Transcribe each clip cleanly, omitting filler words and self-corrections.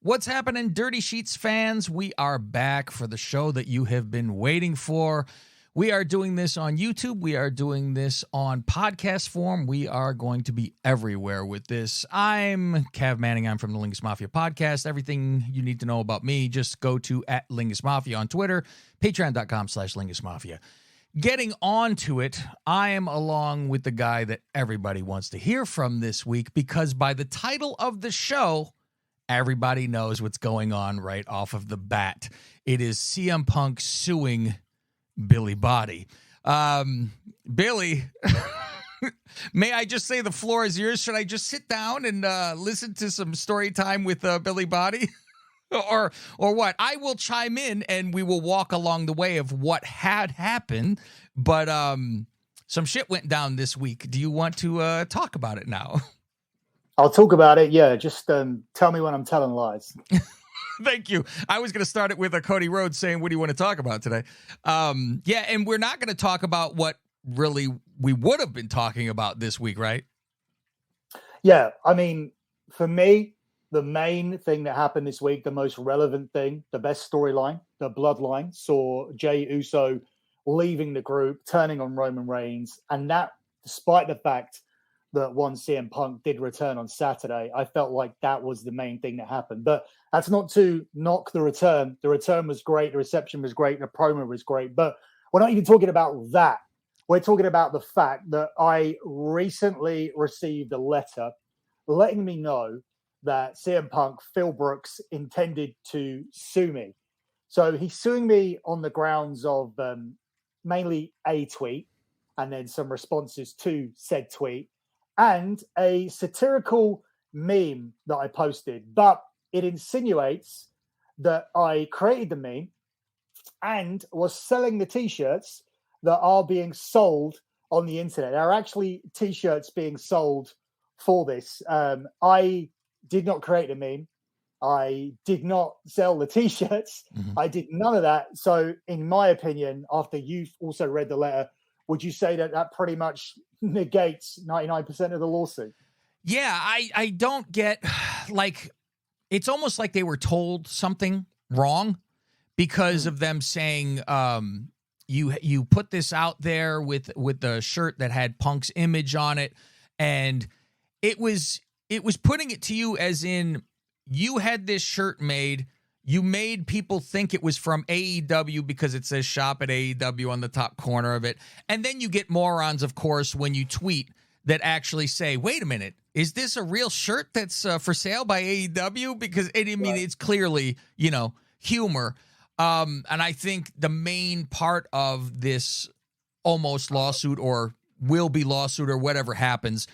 What's happening, Dirty Sheets fans? We are back for the show that you have been waiting for. We are doing this on YouTube. We are doing this on podcast form. We are going to be everywhere with this. I'm Cav Manning. I'm from the Lingus Mafia podcast. Everything you need to know about me, just go to @Lingus Mafia on Twitter, patreon.com/Lingus Mafia. Getting on to it, I am along with the guy that everybody wants to hear from this week, because by the title of the show, everybody knows what's going on right off of the bat. It is CM Punk suing Billi Bhatti. Billy, may I just say the floor is yours? Should I just sit down and listen to some story time with Billi Bhatti? or what? I will chime in and we will walk along the way of what had happened. But some shit went down this week. Do you want to talk about it now? I'll talk about it. Yeah, just tell me when I'm telling lies. Thank you. I was going to start it with Cody Rhodes saying, what do you want to talk about today? Yeah, and we're not going to talk about what really we would have been talking about this week, right? Yeah, I mean, for me, the main thing that happened this week, the most relevant thing, the best storyline, the bloodline, saw Jey Uso leaving the group, turning on Roman Reigns, and that, despite the fact that once CM Punk did return on Saturday, I felt like that was the main thing that happened. But that's not to knock the return. The return was great. The reception was great. The promo was great. But we're not even talking about that. We're talking about the fact that I recently received a letter letting me know that CM Punk, Phil Brooks, intended to sue me. So he's suing me on the grounds of mainly a tweet and then some responses to said tweet, and a satirical meme that I posted, but it insinuates that I created the meme and was selling the T-shirts that are being sold on the internet. There are actually T-shirts being sold for this. I did not create the meme. I did not sell the T-shirts. Mm-hmm. I did none of that. So in my opinion, after you've also read the letter, would you say that that pretty much negates 99% of the lawsuit? Yeah, I don't get, like, it's almost like they were told something wrong because of them saying you put this out there with the shirt that had Punk's image on it, and it was putting it to you as in you had this shirt made. You made people think it was from AEW because it says shop at AEW on the top corner of it. And then you get morons, of course, when you tweet that actually say, wait a minute, is this a real shirt that's for sale by AEW? Because it's clearly, humor. And I think the main part of this almost lawsuit or will be lawsuit or whatever happens,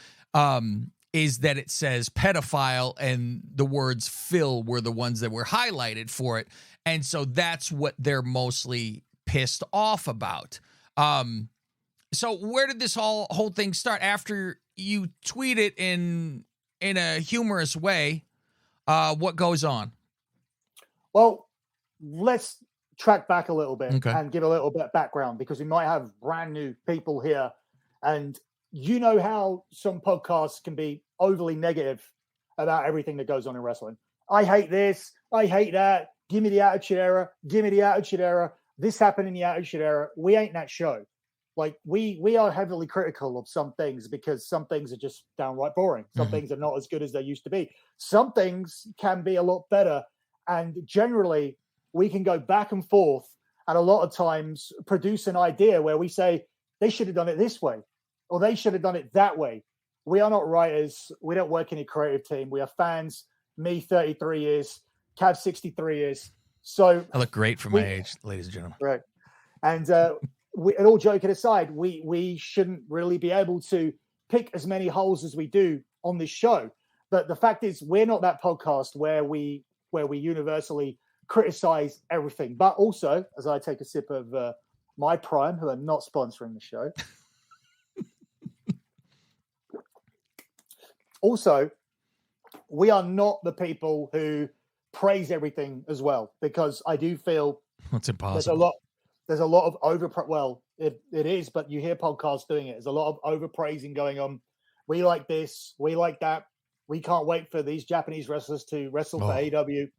is that it says pedophile and the words Phil were the ones that were highlighted for it. And so that's what they're mostly pissed off about. So where did this whole thing start? After you tweet it in a humorous way, what goes on? Well, let's track back a little bit and give a little bit of background, because we might have brand new people here. And you know how some podcasts can be overly negative about everything that goes on in wrestling. I hate this. I hate that. Give me the Attitude Era. Give me the Attitude Era. This happened in the Attitude Era. We ain't that show. Like, we are heavily critical of some things because some things are just downright boring. Some things are not as good as they used to be. Some things can be a lot better. And generally, we can go back and forth and a lot of times produce an idea where we say, they should have done it this way, or they should have done it that way. We are not writers. We don't work in a creative team. We are fans. Me, 33 years. Cav, 63 years. So I look great for my age, ladies and gentlemen. Right. And and all joking aside, we shouldn't really be able to pick as many holes as we do on this show. But the fact is, we're not that podcast where we universally criticize everything. But also, as I take a sip of my Prime, who are not sponsoring the show. Also, we are not the people who praise everything as well, because I do feel it's impossible. There's a lot of it is, but you hear podcasts doing it. There's a lot of overpraising going on. We like this, we like that. We can't wait for these Japanese wrestlers to wrestle for Oh. AEW.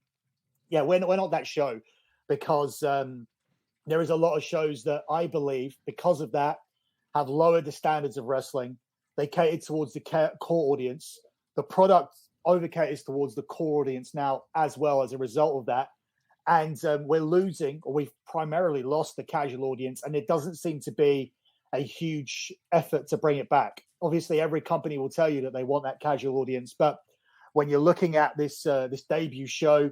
Yeah, we're not that show because there is a lot of shows that I believe, because of that, have lowered the standards of wrestling. They cater towards the core audience. The product over caters towards the core audience now as well as a result of that. And we're losing, or we've primarily lost the casual audience, and it doesn't seem to be a huge effort to bring it back. Obviously, every company will tell you that they want that casual audience, but when you're looking at this debut show,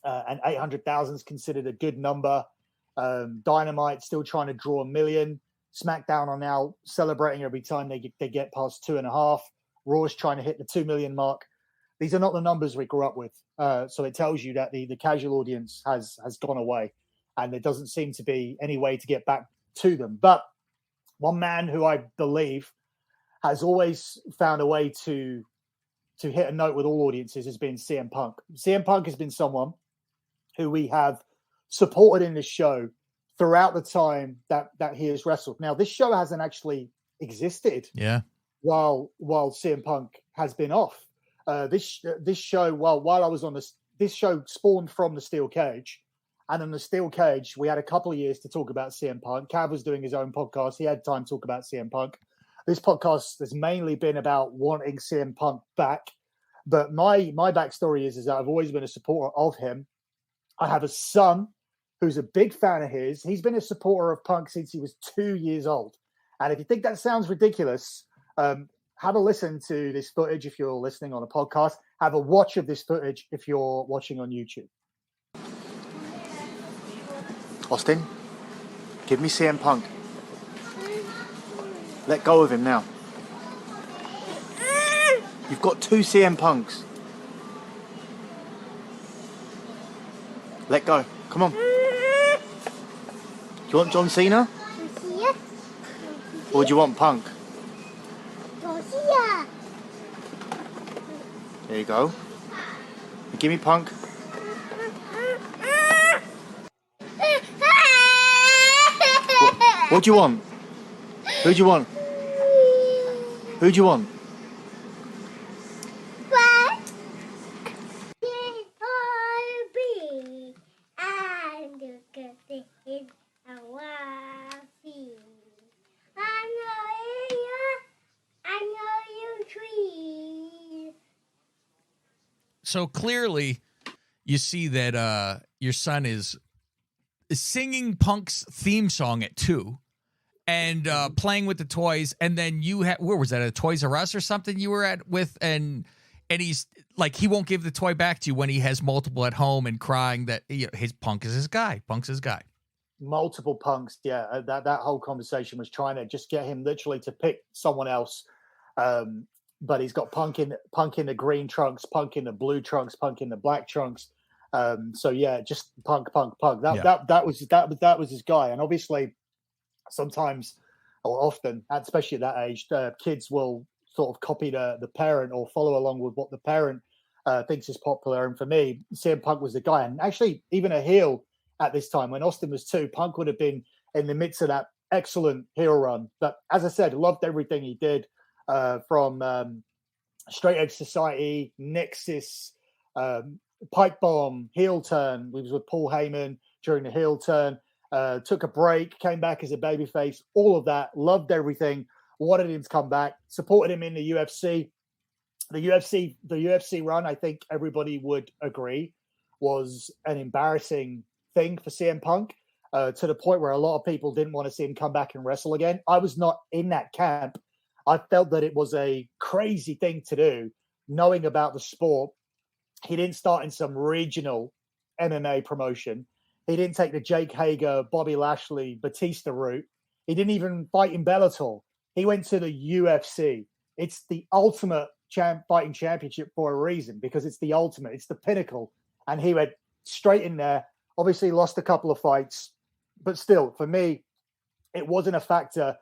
and 800,000 is considered a good number. Dynamite still trying to draw 1 million. SmackDown are now celebrating every time they get past 2.5. Raw's trying to hit the 2 million mark. These are not the numbers we grew up with. So it tells you that the casual audience has gone away, and there doesn't seem to be any way to get back to them. But one man who I believe has always found a way to hit a note with all audiences has been CM Punk. CM Punk has been someone who we have supported in this show throughout the time that he has wrestled. Now, this show hasn't actually existed while CM Punk has been off. This show, while I was on this show spawned from the Steel Cage. And in the Steel Cage, we had a couple of years to talk about CM Punk. Cav was doing his own podcast. He had time to talk about CM Punk. This podcast has mainly been about wanting CM Punk back. But my backstory is that I've always been a supporter of him. I have a son who's a big fan of his. He's been a supporter of Punk since he was 2 years old. And if you think that sounds ridiculous, have a listen to this footage if you're listening on a podcast. Have a watch of this footage if you're watching on YouTube. Austin, give me CM Punk. Let go of him now. You've got 2 CM Punks. Let go. Come on. Do you want John Cena? Or do you want Punk? There you go. Give me Punk. What do you want? Who do you want? Who do you want? So clearly, you see that your son is singing Punk's theme song at 2 and playing with the toys. And then you had, where was that, a Toys R Us or something you were at with? And he's like, he won't give the toy back to you when he has multiple at home and crying that his Punk is his guy. Punk's his guy. Multiple Punks. Yeah. That whole conversation was trying to just get him literally to pick someone else. But he's got Punk in the green trunks, Punk in the blue trunks, Punk in the black trunks. So yeah, just Punk. That was his guy. And obviously, sometimes or often, especially at that age, kids will sort of copy the parent or follow along with what the parent thinks is popular. And for me, CM Punk was the guy. And actually, even a heel at this time when Austin was 2, Punk would have been in the midst of that excellent heel run. But as I said, loved everything he did. From Straight Edge Society, Nexus, Pipe Bomb, heel turn. We was with Paul Heyman during the heel turn. Took a break, came back as a babyface. All of that, loved everything. Wanted him to come back. Supported him in the UFC. The UFC run, I think everybody would agree, was an embarrassing thing for CM Punk. To the point where a lot of people didn't want to see him come back and wrestle again. I was not in that camp. I felt that it was a crazy thing to do, knowing about the sport. He didn't start in some regional MMA promotion. He didn't take the Jake Hager, Bobby Lashley, Batista route. He didn't even fight in Bellator. He went to the UFC. It's the ultimate fighting championship for a reason, because it's the ultimate. It's the pinnacle. And he went straight in there. Obviously lost a couple of fights. But still, for me, it wasn't a factor.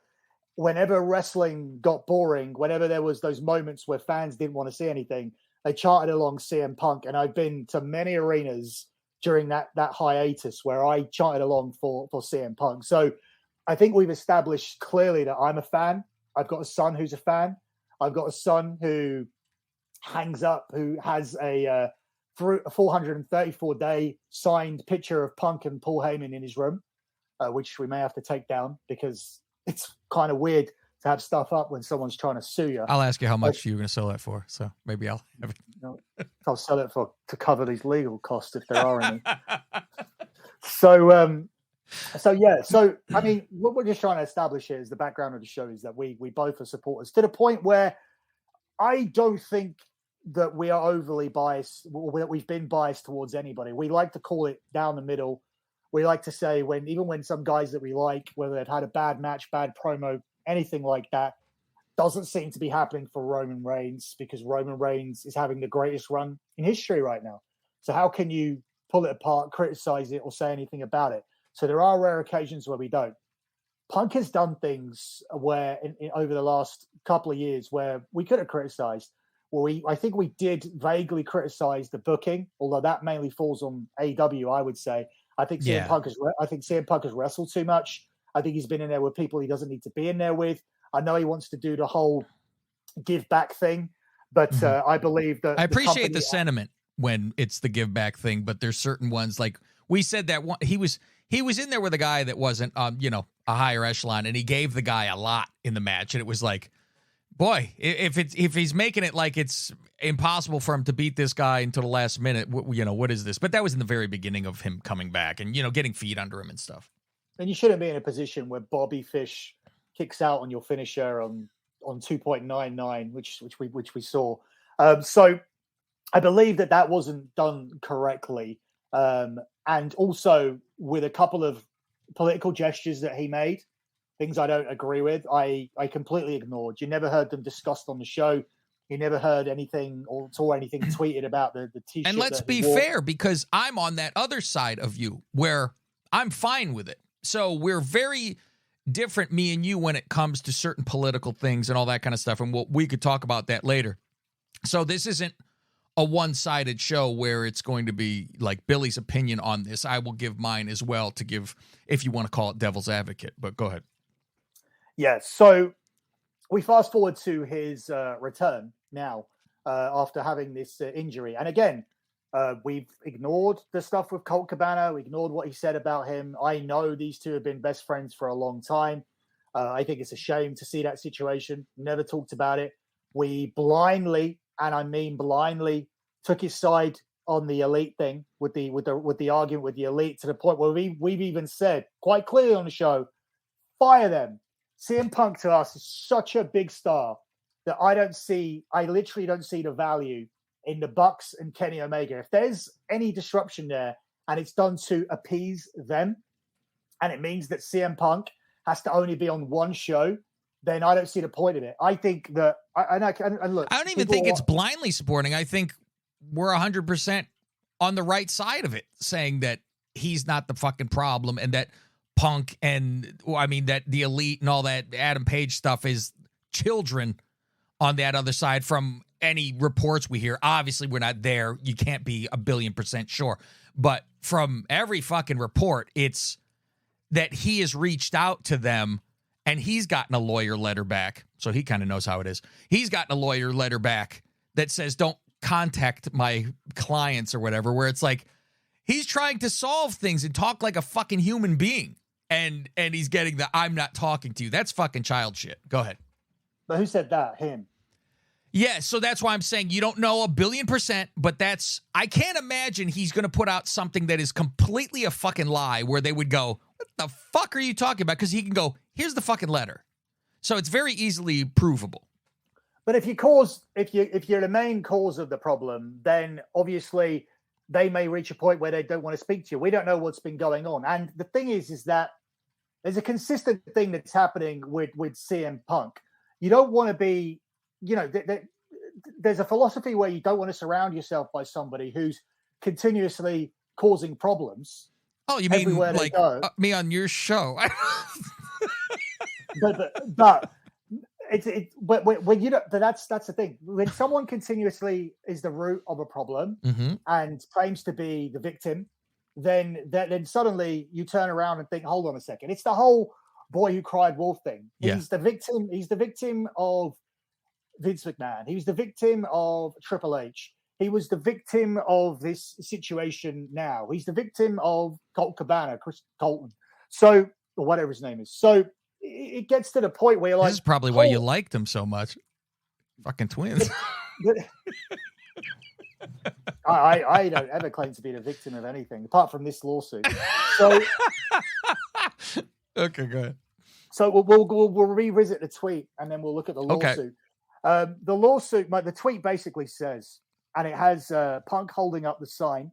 Whenever wrestling got boring, whenever there was those moments where fans didn't want to see anything, they charted along CM Punk. And I've been to many arenas during that hiatus where I charted along for CM Punk. So I think we've established clearly that I'm a fan. I've got a son who's a fan. I've got a son who hangs up, who has a 434-day signed picture of Punk and Paul Heyman in his room, which we may have to take down because it's kind of weird to have stuff up when someone's trying to sue you. I'll ask you how much you're going to sell that for, so maybe I'll have it. I'll sell it to cover these legal costs if there are any. So I mean, what we're just trying to establish here is the background of the show is that we both are supporters, to the point where I don't think that we are overly biased, or that we've been biased towards anybody. We like to call it down the middle. We like to say even when some guys that we like, whether they've had a bad match, bad promo, anything like that, doesn't seem to be happening for Roman Reigns, because Roman Reigns is having the greatest run in history right now. So how can you pull it apart, criticize it, or say anything about it? So there are rare occasions where we don't. Punk has done things where over the last couple of years where we could have criticized. Well, I think we did vaguely criticize the booking, although that mainly falls on AEW, I would say. I think CM Punk has wrestled too much. I think he's been in there with people he doesn't need to be in there with. I know he wants to do the whole give back thing, but I believe that I appreciate the sentiment when it's the give back thing, but there's certain ones, like we said that he was in there with a guy that wasn't a higher echelon, and he gave the guy a lot in the match, and it was like, boy, if he's making it like it's impossible for him to beat this guy until the last minute, what is this? But that was in the very beginning of him coming back and getting feet under him and stuff. And you shouldn't be in a position where Bobby Fish kicks out on your finisher on 2.99, which we saw. So I believe that wasn't done correctly, and also with a couple of political gestures that he made. Things I don't agree with, I completely ignored. You never heard them discussed on the show. You never heard anything or saw anything tweeted about the T-shirt. And let's be fair, because I'm on that other side of you where I'm fine with it. So we're very different, me and you, when it comes to certain political things and all that kind of stuff. And we could talk about that later. So this isn't a one-sided show where it's going to be like Billy's opinion on this. I will give mine as well to give, if you want to call it devil's advocate, but go ahead. Yeah, so we fast forward to his return now after having this injury. And again, we've ignored the stuff with Colt Cabana. We ignored what he said about him. I know these two have been best friends for a long time. I think it's a shame to see that situation. Never talked about it. We blindly, and I mean blindly, took his side on the Elite thing with the argument with the Elite, to the point where we've even said quite clearly on the show, fire them. CM Punk to us is such a big star that I literally don't see the value in the Bucks and Kenny Omega. If there's any disruption there and it's done to appease them, and it means that CM Punk has to only be on one show, then I don't see the point of it. I think that, and look, I don't even think it's blindly supporting. I think we're 100% on the right side of it, saying that he's not the fucking problem, and that Punk that the Elite and all that Adam Page stuff is children on that other side from any reports we hear. Obviously, we're not there. You can't be 1,000,000,000% sure. But from every fucking report, it's that he has reached out to them and he's gotten a lawyer letter back. So he kind of knows how it is. He's gotten a lawyer letter back that says, don't contact my clients or whatever, where it's like he's trying to solve things and talk like a fucking human being. And he's getting the I'm not talking to you. That's fucking child shit. Go ahead. But who said that? Him. Yeah, so that's why I'm saying you don't know 1,000,000,000%, but I can't imagine he's going to put out something that is completely a fucking lie where they would go, what the fuck are you talking about? Because he can go, here's the fucking letter. So it's very easily provable. But if you're the main cause of the problem, then obviously they may reach a point where they don't want to speak to you. We don't know what's been going on. And the thing is that there's a consistent thing that's happening with CM Punk. You don't want to be, there's a philosophy where you don't want to surround yourself by somebody who's continuously causing problems. Oh, you mean like me on your show? but when you don't, that's the thing. When someone continuously is the root of a problem and claims to be the victim, then suddenly you turn around and think, hold on a second. It's the whole boy who cried wolf thing. Yeah. He's the victim. He's the victim of Vince McMahon. He was the victim of Triple H. He was the victim of this situation now. He's the victim of Colt Cabana, Chris Colton. So, or whatever his name is. So it gets to the point where you're like, this is probably why you liked him so much. Fucking twins. I don't ever claim to be the victim of anything apart from this lawsuit. So, okay, go ahead. So we'll revisit the tweet and then we'll look at the lawsuit. Okay. The lawsuit, the tweet basically says, and it has Punk holding up the sign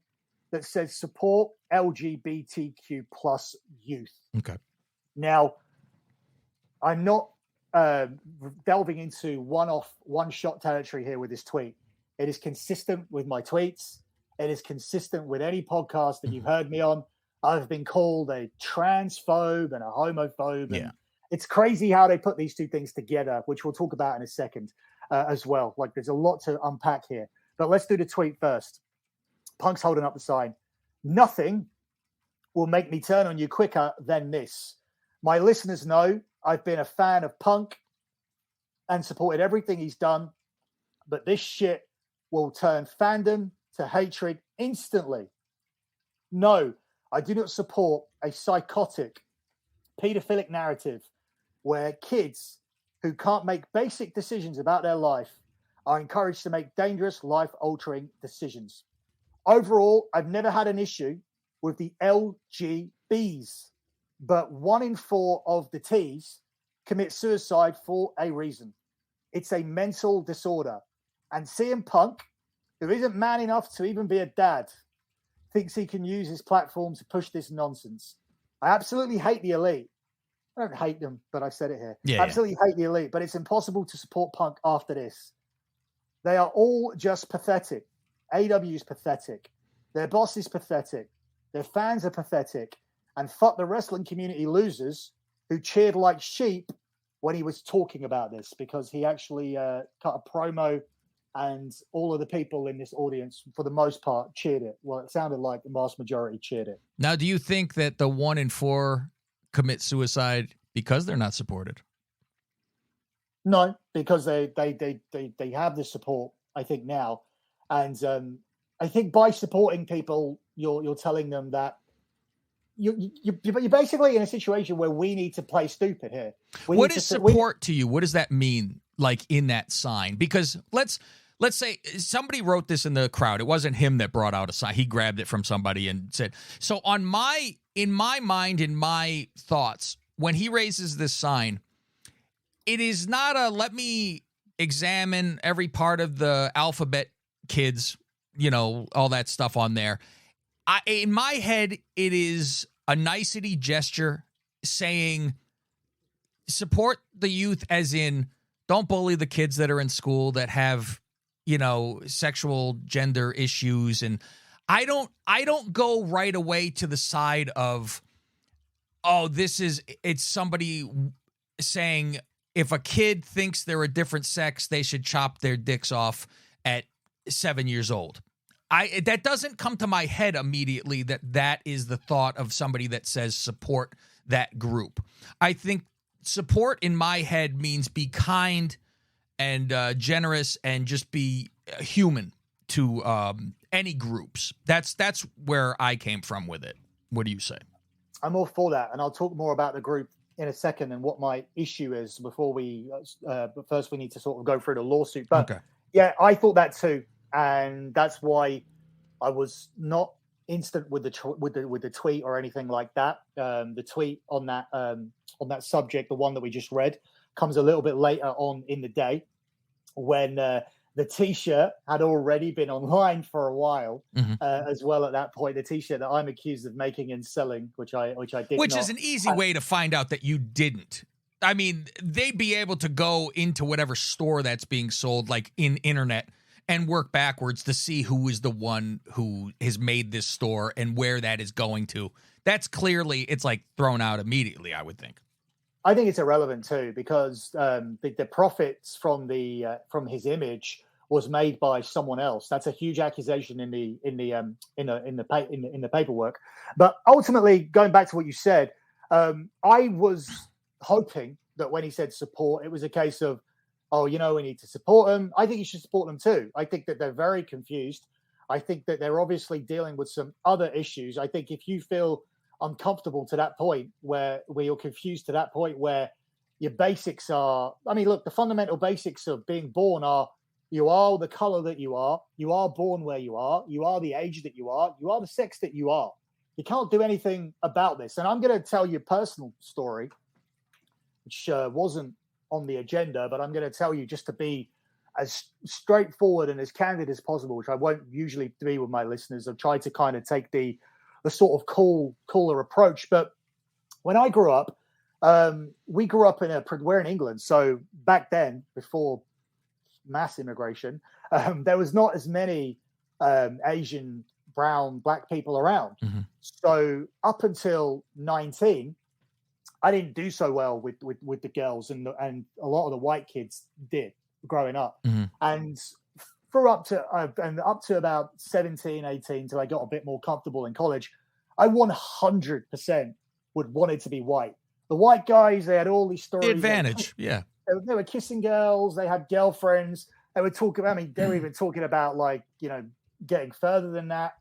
that says support LGBTQ plus youth. Okay. Now, I'm not delving into one-shot territory here with this tweet. It is consistent with my tweets. It is consistent with any podcast that you've heard me on. I've been called a transphobe and a homophobe. And it's crazy how they put these two things together, which we'll talk about in a second as well. Like, there's a lot to unpack here. But let's do the tweet first. Punk's holding up the sign. Nothing will make me turn on you quicker than this. My listeners know I've been a fan of Punk and supported everything he's done, but this shit will turn fandom to hatred instantly. No, I do not support a psychotic, pedophilic narrative where kids who can't make basic decisions about their life are encouraged to make dangerous, life-altering decisions. Overall, I've never had an issue with the LGBs, but 1 in 4 of the Ts commit suicide for a reason. It's a mental disorder. And CM Punk, who isn't man enough to even be a dad, thinks he can use his platform to push this nonsense. I absolutely hate the elite. I don't hate them, but I said it here. I absolutely hate the elite, but it's impossible to support Punk after this. They are all just pathetic. AW is pathetic. Their boss is pathetic. Their fans are pathetic. And fuck the wrestling community losers who cheered like sheep when he was talking about this, because he actually cut a promo and all of the people in this audience, for the most part, cheered it. Well, it sounded like the vast majority cheered it. Now, do you think that the 1 in 4 commit suicide because they're not supported? No, because they have the support, I think, now. And I think by supporting people, you're telling them that you're basically in a situation where we need to play stupid here. What is support to you? What does that mean, like, in that sign? Because let's say somebody wrote this in the crowd. It wasn't him that brought out a sign. He grabbed it from somebody and said, so in my mind, in my thoughts, when he raises this sign, it is not a let me examine every part of the alphabet kids, all that stuff on there. In my head, it is a nicety gesture saying support the youth, as in don't bully the kids that are in school that have, sexual gender issues. And I don't go right away to the side of, it's somebody saying if a kid thinks they're a different sex, they should chop their dicks off at 7 years old. That doesn't come to my head immediately that is the thought of somebody that says support that group. I think support in my head means be kind and generous and just be human to any groups. That's where I came from with it. What do you say? I'm all for that, and I'll talk more about the group in a second and what my issue is before but first we need to sort of go through the lawsuit. But okay. Yeah, I thought that too. And that's why I was not instant with the tweet or anything like that. The tweet on that subject, the one that we just read, comes a little bit later on in the day when the T-shirt had already been online for a while as well. At that point, the T-shirt that I'm accused of making and selling, which I did, which is an easy way to find out that you didn't. I mean, they'd be able to go into whatever store that's being sold, like in internet, and work backwards to see who is the one who has made this store and where that is going to. That's clearly, it's like thrown out immediately, I would think. I think it's irrelevant too, because the profits from his image was made by someone else. That's a huge accusation in the paperwork. But ultimately, going back to what you said, I was hoping that when he said support, it was a case of oh, we need to support them. I think you should support them too. I think that they're very confused. I think that they're obviously dealing with some other issues. I think if you feel uncomfortable to that point where you're confused to that point where your basics are, I mean, look, the fundamental basics of being born are you are the color that you are born where you are the age that you are the sex that you are. You can't do anything about this. And I'm going to tell you a personal story, which wasn't on the agenda, but I'm going to tell you just to be as straightforward and as candid as possible, which I won't usually be with my listeners. I've tried to kind of take the sort of cooler approach. But when I grew up, we grew up we're in England. So back then, before mass immigration, there was not as many Asian, brown, black people around. Mm-hmm. So up until 19, I didn't do so well with the girls, and a lot of the white kids did growing up. Mm-hmm. And for up to about 17, 18, till I got a bit more comfortable in college, I 100% would want it to be white. The white guys, they had all these stories. The advantage, yeah. They were kissing girls. They had girlfriends. They were talking. I mean, they were even talking about getting further than that.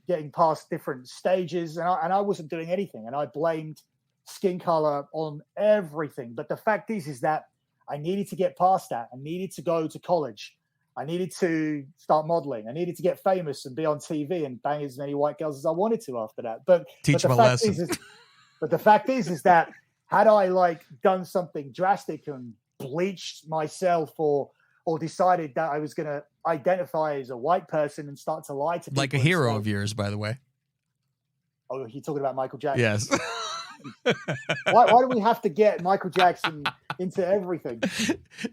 Getting past different stages, and I wasn't doing anything, and I blamed skin color on everything. But the fact is that I needed to get past that. I needed to go to college. I needed to start modeling. I needed to get famous and be on TV and bang as many white girls as I wanted to after that. But teach them a lesson. But the fact is that had I done something drastic and bleached myself or decided that I was going to identify as a white person and start to lie to people. Like a hero of yours, by the way. Oh, you're talking about Michael Jackson? Yes. Why do we have to get Michael Jackson into everything?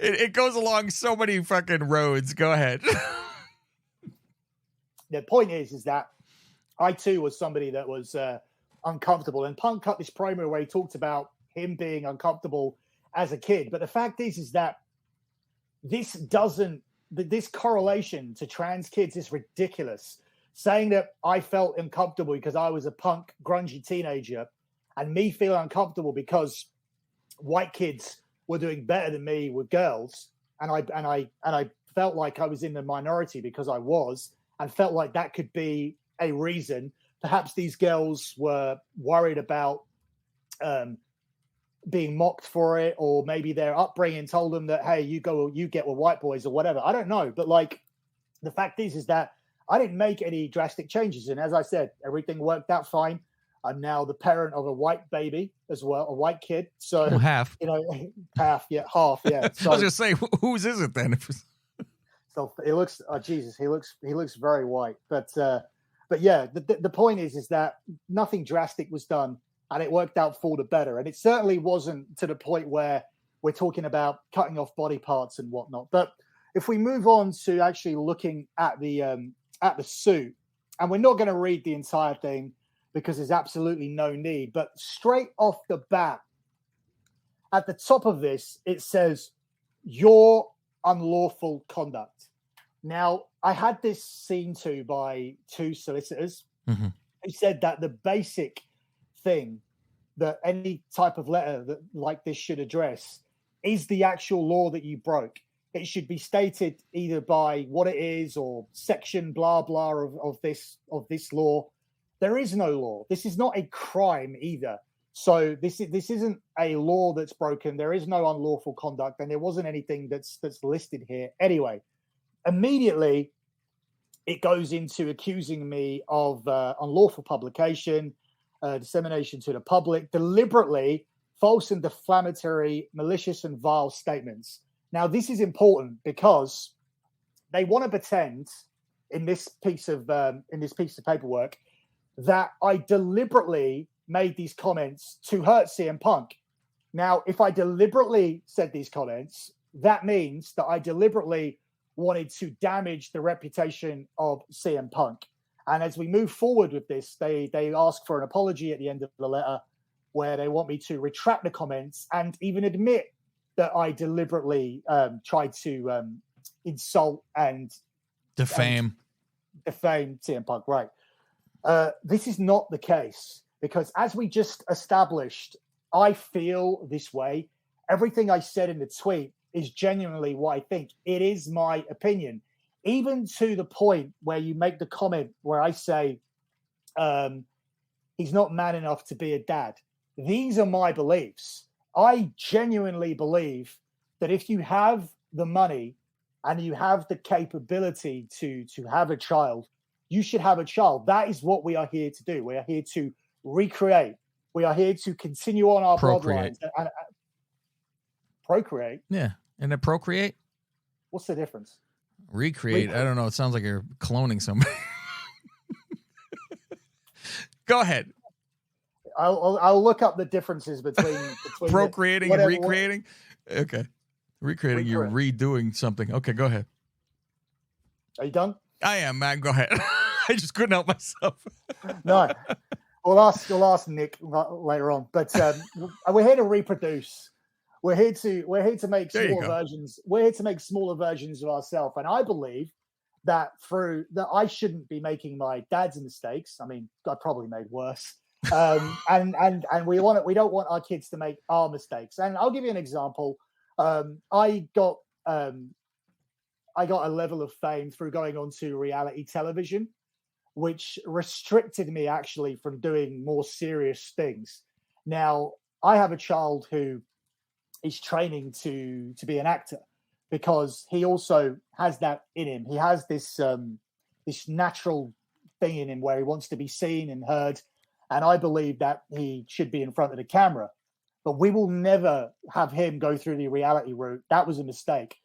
It goes along so many fucking roads. Go ahead. The point is that I too was somebody that was uncomfortable. And Punk cut this promo where he talked about him being uncomfortable as a kid. But the fact is that this correlation to trans kids is ridiculous. Saying that I felt uncomfortable because I was a punk, grungy teenager, and me feeling uncomfortable because white kids were doing better than me with girls, and I felt like I was in the minority because I was, and felt like that could be a reason. Perhaps these girls were worried about being mocked for it, or maybe their upbringing told them that, hey, you get with white boys or whatever. I don't know. But the fact is that I didn't make any drastic changes. And as I said, everything worked out fine. I'm now the parent of a white baby as well, a white kid. So half, half. So, I was going to say, whose is it then? So it looks, oh, Jesus, he looks very white. But yeah, the point is that nothing drastic was done. And it worked out for the better. And it certainly wasn't to the point where we're talking about cutting off body parts and whatnot. But if we move on to actually looking at the suit, and we're not going to read the entire thing because there's absolutely no need. But straight off the bat, at the top of this, it says, your unlawful conduct. Now, I had this seen to by two solicitors who said that the basic thing that any type of letter that like this should address is the actual law that you broke. It should be stated either by what it is or section blah blah of this law. There is no law. This is not a crime either. So this isn't a law that's broken. There is no unlawful conduct, and there wasn't anything that's listed here. Anyway, immediately it goes into accusing me of unlawful publication, dissemination to the public, deliberately false and defamatory, malicious and vile statements. Now, this is important because they want to pretend in this piece of paperwork that I deliberately made these comments to hurt CM Punk. Now, if I deliberately said these comments, that means that I deliberately wanted to damage the reputation of CM Punk. And as we move forward with this, they ask for an apology at the end of the letter where they want me to retract the comments and even admit that I deliberately tried to insult and defame CM Punk. Right. This is not the case because as we just established, I feel this way everything I said in the tweet is genuinely what I think. It is my opinion, even to the point where you make the comment where I say he's not man enough to be a dad. These are my beliefs. I genuinely believe that if you have the money and you have the capability to have a child, you should have a child. That is what we are here to do. We are here to recreate. We are here to continue on our bloodlines and procreate. Yeah. And then procreate? What's the difference? Recreate. I don't know. It sounds like you're cloning somebody. Go ahead. I'll look up the differences between procreating and recreating. Okay. Recreating, you're redoing something. Okay, go ahead. Are you done? I am, man. Go ahead. I just couldn't help myself. No. We'll ask Nick later on. But we're here to reproduce. We're here to make smaller versions. We're here to make smaller versions of ourselves. And I believe that I shouldn't be making my dad's mistakes. I mean, I probably made worse. And we don't want our kids to make our mistakes. And I'll give you an example. I got a level of fame through going on to reality television, which restricted me actually from doing more serious things. Now, I have a child who is training to be an actor because he also has that in him. He has this natural thing in him where he wants to be seen and heard. And I believe that he should be in front of the camera. But we will never have him go through the reality route. That was a mistake.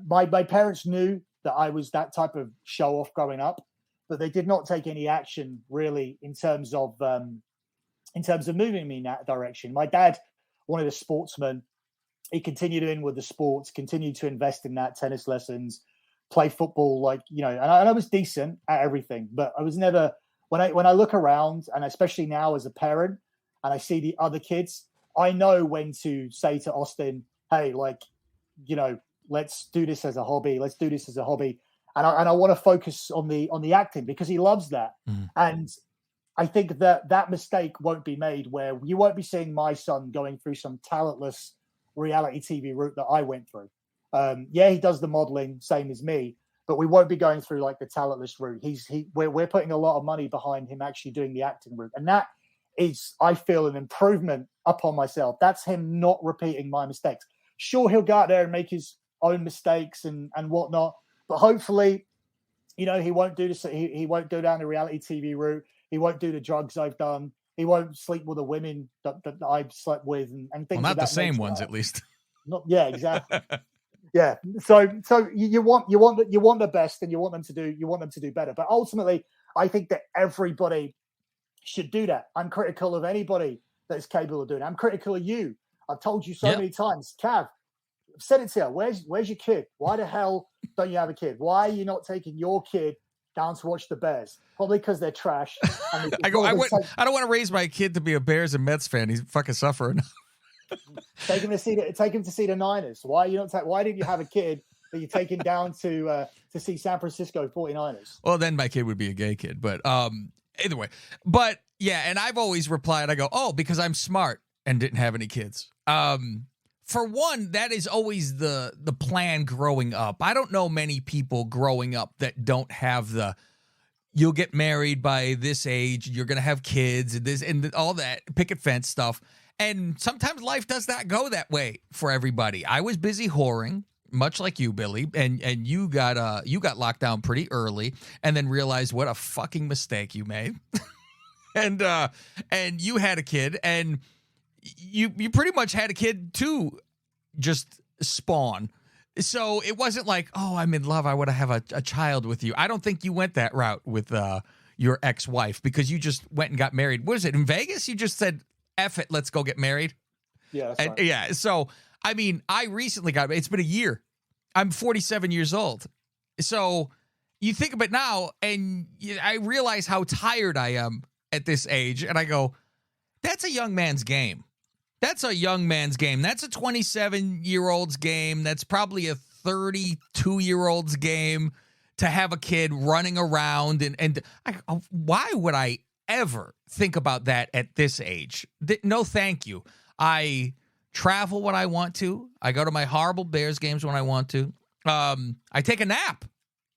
My parents knew that I was that type of show off growing up, but they did not take any action really in terms of moving me in that direction. My dad wanted a sportsman. He continued in with the sports, continued to invest in that, tennis lessons, play football, and I was decent at everything, but I was never. When I look around, and especially now as a parent, and I see the other kids, I know when to say to Austin, "Hey, let's do this as a hobby. Let's do this as a hobby." And I want to focus on the acting because he loves that. Mm. And I think that mistake won't be made where you won't be seeing my son going through some talentless reality TV route that I went through. He does the modeling, same as me. But we won't be going through like the talentless route. We're putting a lot of money behind him actually doing the acting route. And that is, I feel, an improvement upon myself. That's him not repeating my mistakes. Sure, he'll go out there and make his own mistakes and whatnot. But hopefully, he won't do this. He won't go down the reality TV route. He won't do the drugs I've done. He won't sleep with the women that I've slept with and things. Well, not the same ones, at least. Yeah, exactly. Yeah. So you want the best, and you want them to do better. But ultimately, I think that everybody should do that. I'm critical of anybody that is capable of doing it. I'm critical of you. I've told you so many times, Cav. I've said it to you. Where's your kid? Why the hell don't you have a kid? Why are you not taking your kid down to watch the Bears? Probably because they're trash. I don't want to raise my kid to be a Bears and Mets fan. He's fucking suffering. Take him to see the Niners. Why didn't you have a kid that you're taking down to see San Francisco 49ers? Well, then my kid would be a gay kid. But either way. But yeah, and I've always replied, I go, oh, because I'm smart and didn't have any kids. For one, that is always the plan growing up. I don't know many people growing up that don't have you'll get married by this age, you're going to have kids and all that picket fence stuff. And sometimes life does not go that way for everybody. I was busy whoring, much like you, Billy, and you got locked down pretty early, and then realized what a fucking mistake you made. and you had a kid, and you pretty much had a kid to just spawn. So it wasn't like, oh, I'm in love, I want to have a child with you. I don't think you went that route with your ex-wife, because you just went and got married. What is it, in Vegas? You just said, F it, let's go get married. Yeah, that's right. Yeah. So, I mean, I recently it's been a year. I'm 47 years old. So you think of it now, and I realize how tired I am at this age. And I go, that's a young man's game. That's a young man's game. That's a 27-year-old's game. That's probably a 32-year-old's game to have a kid running around. And why would I ever think about that at this age? No, thank you. I travel when I want to. I go to my horrible Bears games when I want to. I take a nap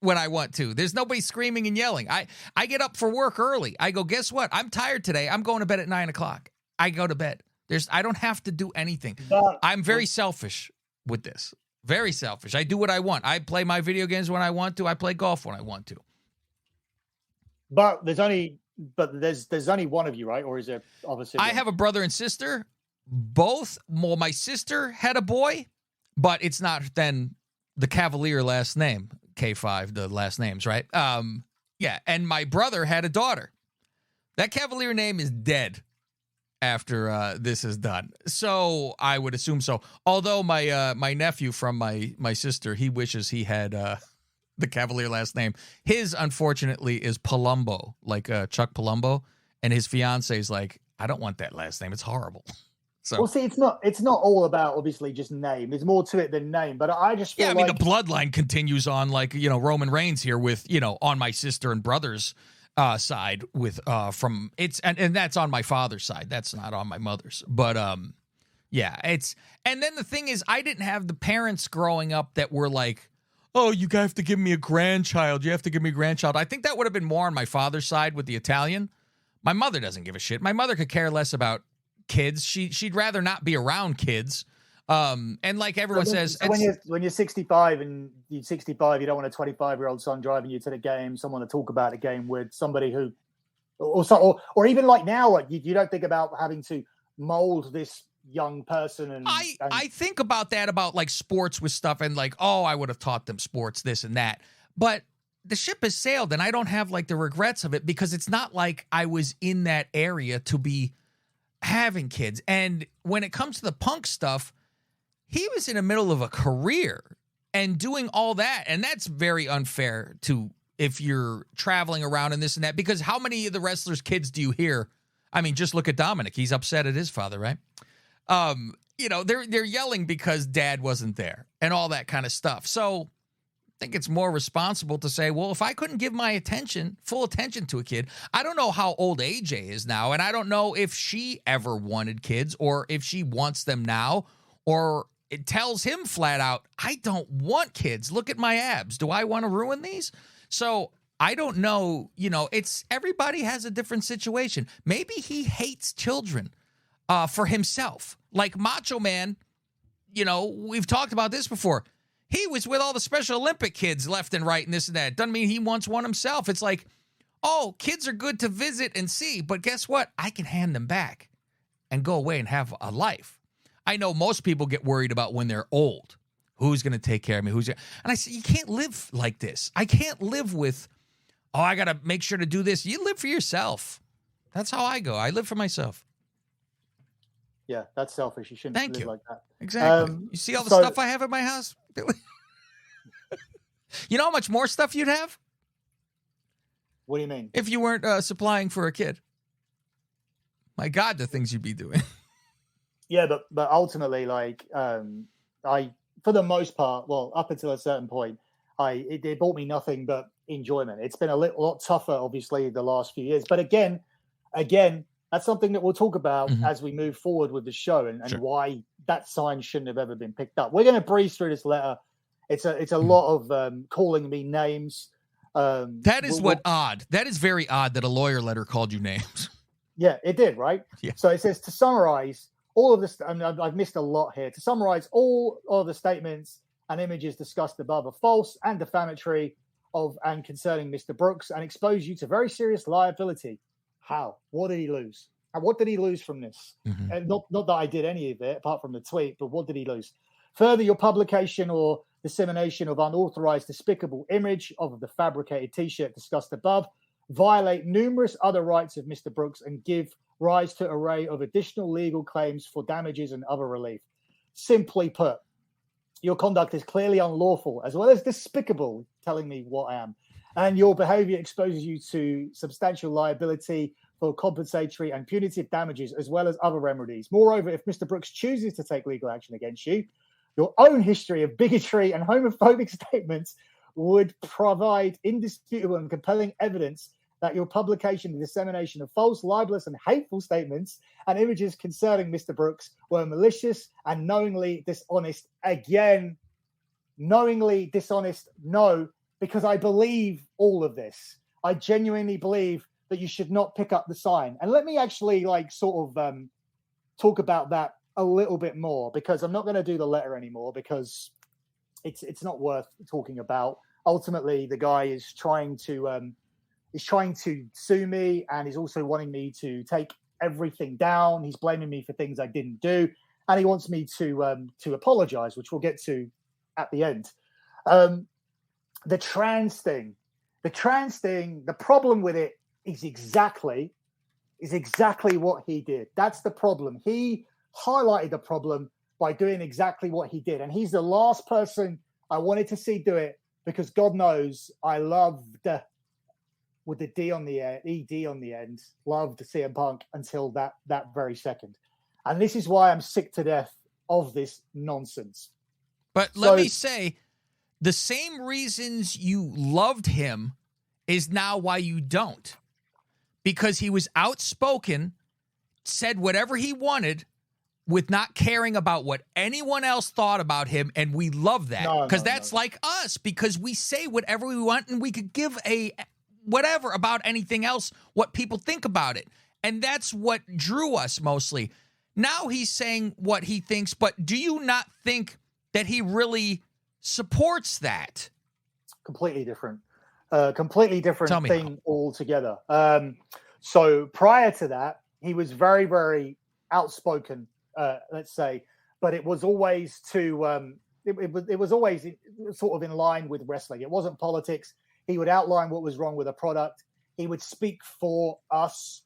when I want to. There's nobody screaming and yelling. I get up for work early. I go, guess what? I'm tired today. I'm going to bed at 9:00. I go to bed. I don't have to do anything. I'm very selfish with this. Very selfish. I do what I want. I play my video games when I want to. I play golf when I want to. But there's only one of you, right? Or is there obviously? I have a brother and sister. Both. Well, my sister had a boy, but it's not then the Cavalier last name, K5, the last names, right? Yeah. And my brother had a daughter. That Cavalier name is dead after this is done. So I would assume so. Although my nephew from my sister, he wishes he had the Cavalier last name. His, unfortunately, is Palumbo, like Chuck Palumbo. And his fiance is like, I don't want that last name. It's horrible. So, well, see, it's not all about obviously just name. There's more to it than name. But I just feel the bloodline continues on, like, Roman Reigns here with, on my sister and brother's side with from it's and that's on my father's side. That's not on my mother's. But yeah, it's and then the thing is, I didn't have the parents growing up that were like, oh, you have to give me a grandchild. You have to give me a grandchild. I think that would have been more on my father's side with the Italian. My mother doesn't give a shit. My mother could care less about kids. She'd rather not be around kids. And like everyone says, when you're 65 and you're 65, you don't want a 25-year-old son driving you to the game, someone to talk about the game with, somebody who, or even like now, like you don't think about having to mold this young person. And I think about that, about like sports with stuff and like, oh, I would have taught them sports, this and that. But the ship has sailed and I don't have like the regrets of it because it's not like I was in that area to be having kids. And when it comes to the Punk stuff, he was in the middle of a career and doing all that. And that's very unfair to if you're traveling around and this and that, because how many of the wrestlers' kids do you hear? I mean, just look at Dominic. He's upset at his father, right? They're yelling because dad wasn't there and all that kind of stuff. So I think it's more responsible to say, well, if I couldn't give my full attention to a kid, I don't know how old AJ is now. And I don't know if she ever wanted kids or if she wants them now, or it tells him flat out, I don't want kids. Look at my abs. Do I want to ruin these? So I don't know. It's everybody has a different situation. Maybe he hates children for himself. Like Macho Man, we've talked about this before. He was with all the Special Olympic kids left and right and this and that. Doesn't mean he wants one himself. It's like, oh, kids are good to visit and see, but guess what? I can hand them back and go away and have a life. I know most people get worried about when they're old. Who's going to take care of me? And I say, you can't live like this. I can't live with, oh, I got to make sure to do this. You live for yourself. That's how I go. I live for myself. Yeah, that's selfish. You shouldn't live like that. Exactly. You see all the stuff I have at my house, Billy? You know how much more stuff you'd have? What do you mean? If you weren't supplying for a kid. My God, the things you'd be doing. Yeah, but ultimately, like, I, for the most part, well, up until a certain point, it brought me nothing but enjoyment. It's been a lot tougher, obviously, the last few years. But again, that's something that we'll talk about as we move forward with the show and why that sign shouldn't have ever been picked up. We're going to breeze through this letter. It's a lot of calling me names. That is odd. That is very odd that a lawyer letter called you names. Yeah, it did, right? Yeah. So it says, to summarize all of this, I've missed a lot here. To summarize, all of the statements and images discussed above are false and defamatory and concerning Mr. Brooks and expose you to very serious liability. How? What did he lose? And what did he lose from this? And not that I did any of it, apart from the tweet, but what did he lose? Further, your publication or dissemination of unauthorized, despicable image of the fabricated T-shirt discussed above violate numerous other rights of Mr. Brooks and give rise to an array of additional legal claims for damages and other relief. Simply put, your conduct is clearly unlawful as well as despicable, telling me what I am. And your behavior exposes you to substantial liability for compensatory and punitive damages as well as other remedies. Moreover, if Mr. Brooks chooses to take legal action against you, your own history of bigotry and homophobic statements would provide indisputable and compelling evidence that your publication and dissemination of false, libelous, and hateful statements and images concerning Mr. Brooks were malicious and knowingly dishonest. Again, knowingly dishonest, no, because I believe all of this. I genuinely believe that you should not pick up the sign. And let me actually talk about that a little bit more, because I'm not going to do the letter anymore because it's not worth talking about. Ultimately, the guy is trying to sue me, and he's also wanting me to take everything down. He's blaming me for things I didn't do, and he wants me to apologize, which we'll get to at the end. The trans thing, the problem with it is exactly what he did. That's the problem. He highlighted the problem by doing exactly what he did, and he's the last person I wanted to see do it, because God knows I loved, with the D on the end, ED on the end, loved CM Punk until that very second. And this is why I'm sick to death of this nonsense. But let me say, the same reasons you loved him is now why you don't. Because he was outspoken, said whatever he wanted with not caring about what anyone else thought about him, and we love that. Because that's like us, because we say whatever we want, and we could give a whatever about anything else, what people think about it. And that's what drew us mostly. Now he's saying what he thinks, but do you not think that he really supports that? Completely different. Completely different thing altogether. So prior to that, he was very, very outspoken, let's say, but it was always it was always sort of in line with wrestling. It wasn't politics. He would outline what was wrong with a product. He would speak for us.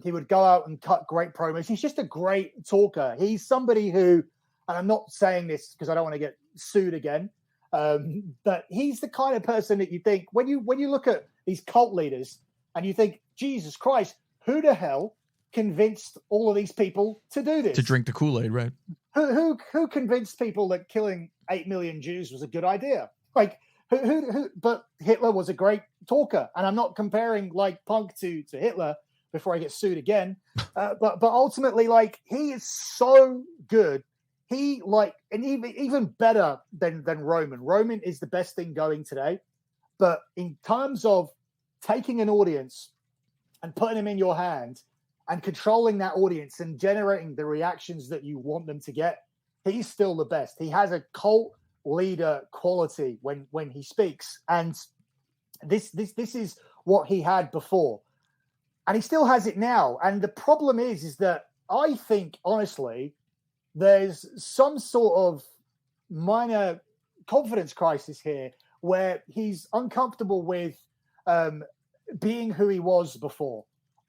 He would go out and cut great promos. He's just a great talker. He's somebody who, and I'm not saying this because I don't want to get sued again, but he's the kind of person that you think, when you look at these cult leaders and you think, Jesus Christ, who the hell convinced all of these people to do this? To drink the Kool-Aid, right? Who convinced people that killing 8 million Jews was a good idea? Like, who? But Hitler was a great talker, and I'm not comparing like Punk to Hitler before I get sued again. But ultimately, like, he is so good. He and even better than Roman. Roman is the best thing going today. But in terms of taking an audience and putting them in your hand and controlling that audience and generating the reactions that you want them to get, he's still the best. He has a cult leader quality when he speaks, and this is what he had before, and he still has it now. And the problem is that I think, honestly, there's some sort of minor confidence crisis here, where he's uncomfortable with being who he was before,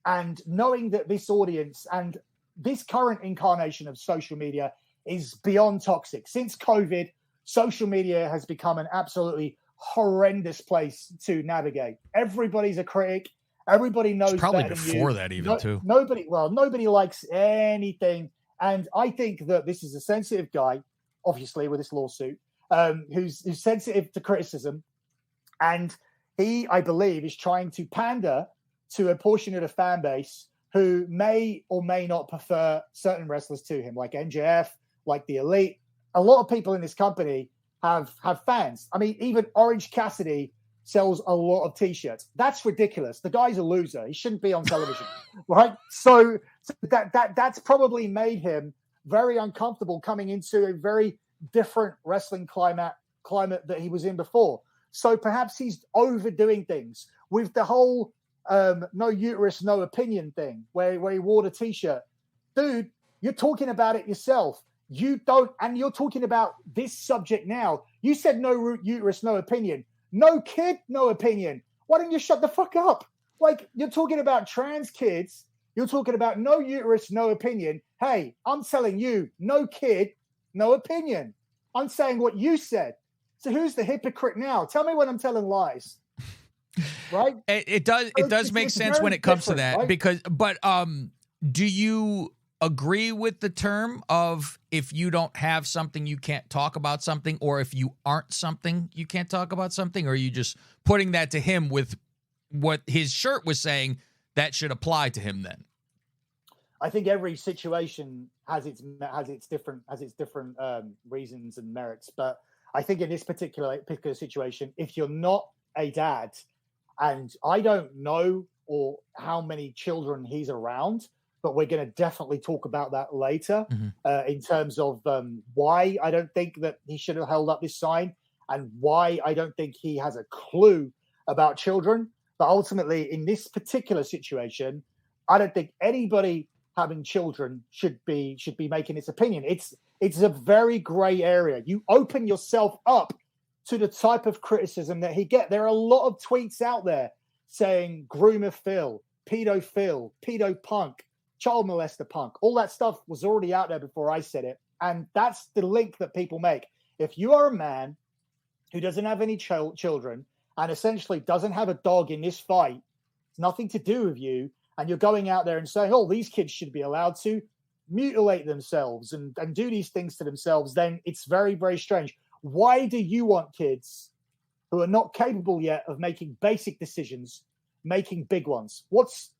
and knowing that this audience and this current incarnation of social media is beyond toxic. Since COVID, social media has become an absolutely horrendous place to navigate. Everybody's a critic. Everybody knows. It's probably before that, even too. Nobody likes anything. And I think that this is a sensitive guy, obviously, with this lawsuit, who's sensitive to criticism. And he, I believe, is trying to pander to a portion of the fan base who may or may not prefer certain wrestlers to him, like MJF, like the Elite. A lot of people in this company have fans. I mean, even Orange Cassidy sells a lot of T-shirts. That's ridiculous. The guy's a loser. He shouldn't be on television, right? So that's probably made him very uncomfortable coming into a very different wrestling climate that he was in before. So perhaps he's overdoing things with the whole no uterus, no opinion thing, where he wore the T-shirt. Dude, you're talking about it yourself. You don't, and you're talking about this subject now. You said no uterus, no opinion. No kid, no opinion. Why don't you shut the fuck up? Like, you're talking about trans kids. You're talking about no uterus, no opinion. Hey, I'm telling you, no kid, no opinion. I'm saying what you said. So who's the hypocrite now? Tell me when I'm telling lies. Right? It does make sense when it comes to that, right? But do you agree with the term of, if you don't have something, you can't talk about something, or if you aren't something, you can't talk about something? Or are you just putting that to him with what his shirt was saying that should apply to him then. I think every situation has its different reasons and merits, but I think in this particular situation, if you're not a dad, and I don't know or how many children he's around, but we're going to definitely talk about that later in terms of why I don't think that he should have held up this sign and why I don't think he has a clue about children. But ultimately, in this particular situation, I don't think anybody having children should be making its opinion. It's a very gray area. You open yourself up to the type of criticism that he get. There are a lot of tweets out there saying groomer Phil, pedo punk, child molester punk. All that stuff was already out there before I said it. And that's the link that people make. If you are a man who doesn't have any children and essentially doesn't have a dog in this fight, it's nothing to do with you, and you're going out there and saying, oh, these kids should be allowed to mutilate themselves and do these things to themselves, then it's very, very strange. Why do you want kids who are not capable yet of making basic decisions, making big ones? What's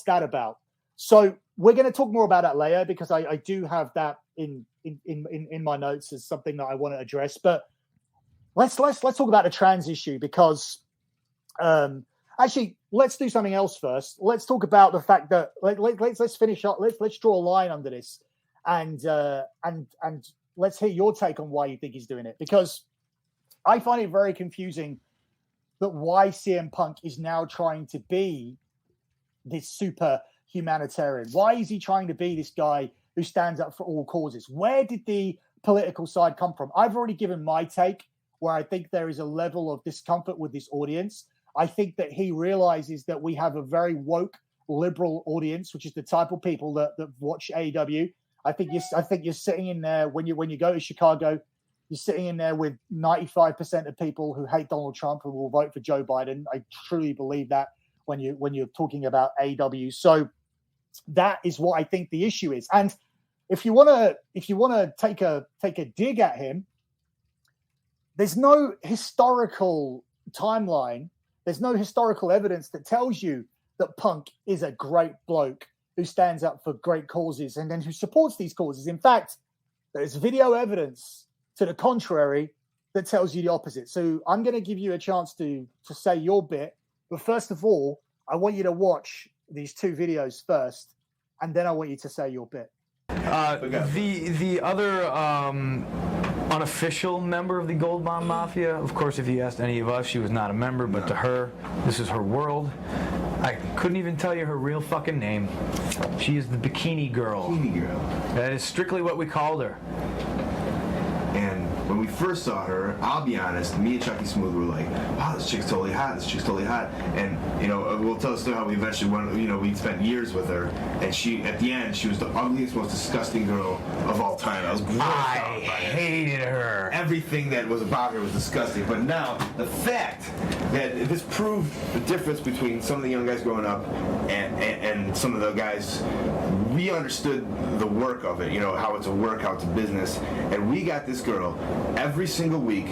that about? So we're going to talk more about that later, because I do have that in my notes as something that I want to address. But let's talk about the trans issue, because actually, let's do something else first. Let's talk about the fact that let's finish up. Let's draw a line under this, and let's hear your take on why you think he's doing it, because I find it very confusing that why CM Punk is now trying to be this super humanitarian. Why is he trying to be this guy who stands up for all causes? Where did the political side come from? I've already given my take, where I think there is a level of discomfort with this audience. I think that he realizes that we have a very woke, liberal audience, which is the type of people that watch AEW. I think you're sitting in there when you go to Chicago. You're sitting in there with 95% of people who hate Donald Trump and will vote for Joe Biden. I truly believe that when you're talking about AEW. So that is what I think the issue is. And if you want to take a dig at him, there's no historical timeline. There's no historical evidence that tells you that Punk is a great bloke who stands up for great causes and then who supports these causes. In fact, there's video evidence to the contrary that tells you the opposite. So I'm going to give you a chance to say your bit. But first of all, I want you to watch these two videos first, and then I want you to say your bit. The other unofficial member of the Gold Bomb Mafia, of course, if you asked any of us, she was not a member, but to her, this is her world. I couldn't even tell you her real fucking name. She is the Bikini Girl. Bikini Girl. That is strictly what we called her. And when we first saw her, I'll be honest, me and Chucky Smooth were like, wow, this chick's totally hot, this chick's totally hot. And, we'll tell the story how we eventually went, we spent years with her. And she, at the end, she was the ugliest, most disgusting girl of all time. I was grossed out by it. Hated her. Everything that was about her was disgusting. But now, the fact that this proved the difference between some of the young guys growing up and some of the guys, we understood the work of it, how it's a work, how it's a business. And we got this girl every single week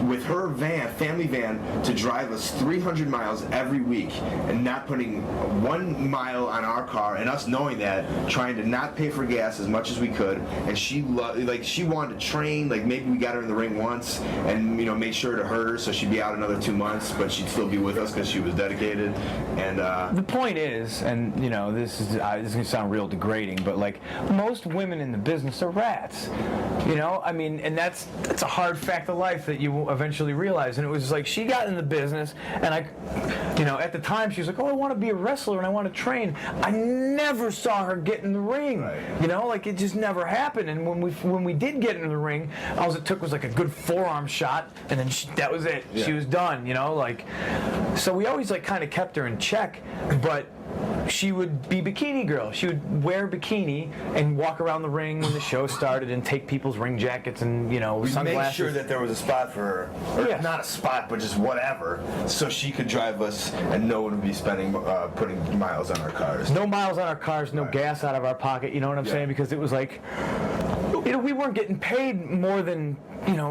with her family van, to drive us 300 miles every week and not putting 1 mile on our car, and us knowing that, trying to not pay for gas as much as we could. And she wanted to train. Like, maybe we got her in the ring once and made sure to hurt her so she'd be out another 2 months, but she'd still be with us because she was dedicated. And the point is, and this is going to sound real degrading, but like, most women in the business are rats. And that's a hard fact of life that you eventually realize. And it was like, she got in the business, and at the time she was like, oh, I want to be a wrestler and I want to train. I never saw her get in the ring. Right. It just never happened. And when we did get in the ring, all it took was like a good forearm shot, and then that was it. Yeah. She was done. So we always kind of kept her in check, but she would be Bikini Girl. She would wear bikini and walk around the ring when the show started and take people's ring jackets and, sunglasses. We made sure that there was a spot for her. Or yes. Not a spot, but just whatever. So she could drive us and no one would be putting miles on our cars. No miles on our cars, no gas out of our pocket, you know what I'm saying? Because it was like, we weren't getting paid more than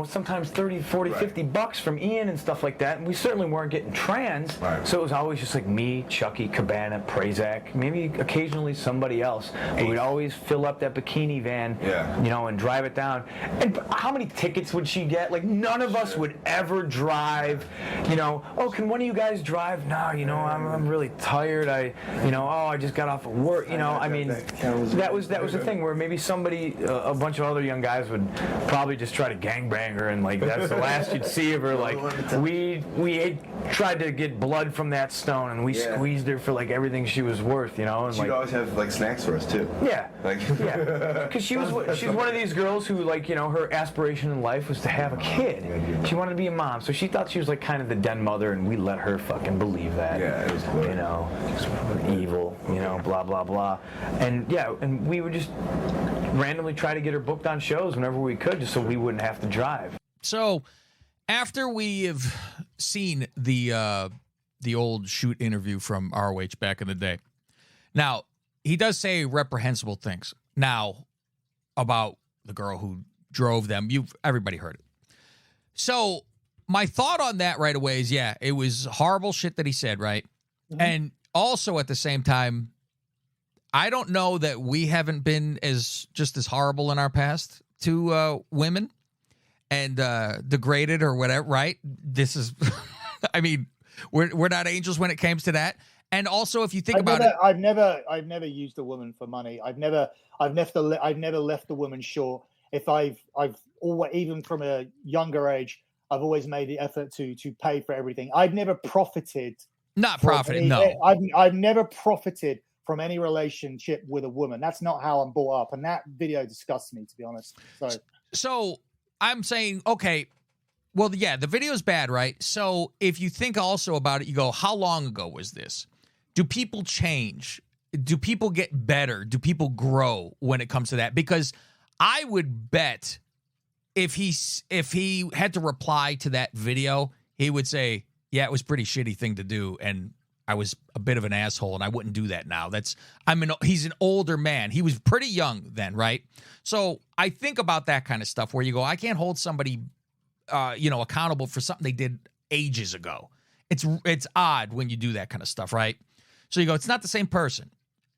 sometimes 30, 40, $50 from Ian and stuff like that. And we certainly weren't getting trans. Right. So it was always just like me, Chucky, Cabana, Prazak, maybe occasionally somebody else. But we'd always fill up that bikini van, and drive it down. And how many tickets would she get? Like, none of us would ever drive, can one of you guys drive? No, I'm really tired. I just got off of work. That was the thing where maybe somebody, a bunch of other young guys would probably just try to gangbang her, and like that's the last you'd see of her. Like we tried to get blood from that stone, and we squeezed her for like everything she was worth, And she'd always have like snacks for us too. Yeah, because she's one of these girls who her aspiration in life was to have a kid. She wanted to be a mom, so she thought she was like kind of the den mother, and we let her fucking believe that. Yeah, it was good. Evil, blah blah blah, and we would just randomly try to get her booked on shows whenever we could, just so we wouldn't have to drive. So, after we have seen the old shoot interview from ROH back in the day, now he does say reprehensible things now about the girl who drove them. Everybody heard it. So my thought on that right away is, it was horrible shit that he said, right? Mm-hmm. And also at the same time, I don't know that we haven't been as horrible in our past to women and degraded or whatever, right? This is, I mean, we're not angels when it comes to that. And also, if you think about it, I've never used a woman for money. I've never left the woman short. If I've always, even from a younger age, I've always made the effort to pay for everything. I've never profited. Not profited, no. I've never profited from any relationship with a woman. That's not how I'm brought up. And that video disgusts me, to be honest. So I'm saying, okay, well, the video's bad, right? So if you think also about it, you go, how long ago was this? Do people change? Do people get better? Do people grow when it comes to that? Because I would bet if he had to reply to that video, he would say, yeah, it was a pretty shitty thing to do, and I was a bit of an asshole, and I wouldn't do that now. He's an older man. He was pretty young then, right? So I think about that kind of stuff where you go, I can't hold somebody, accountable for something they did ages ago. It's odd when you do that kind of stuff, right? So you go, it's not the same person.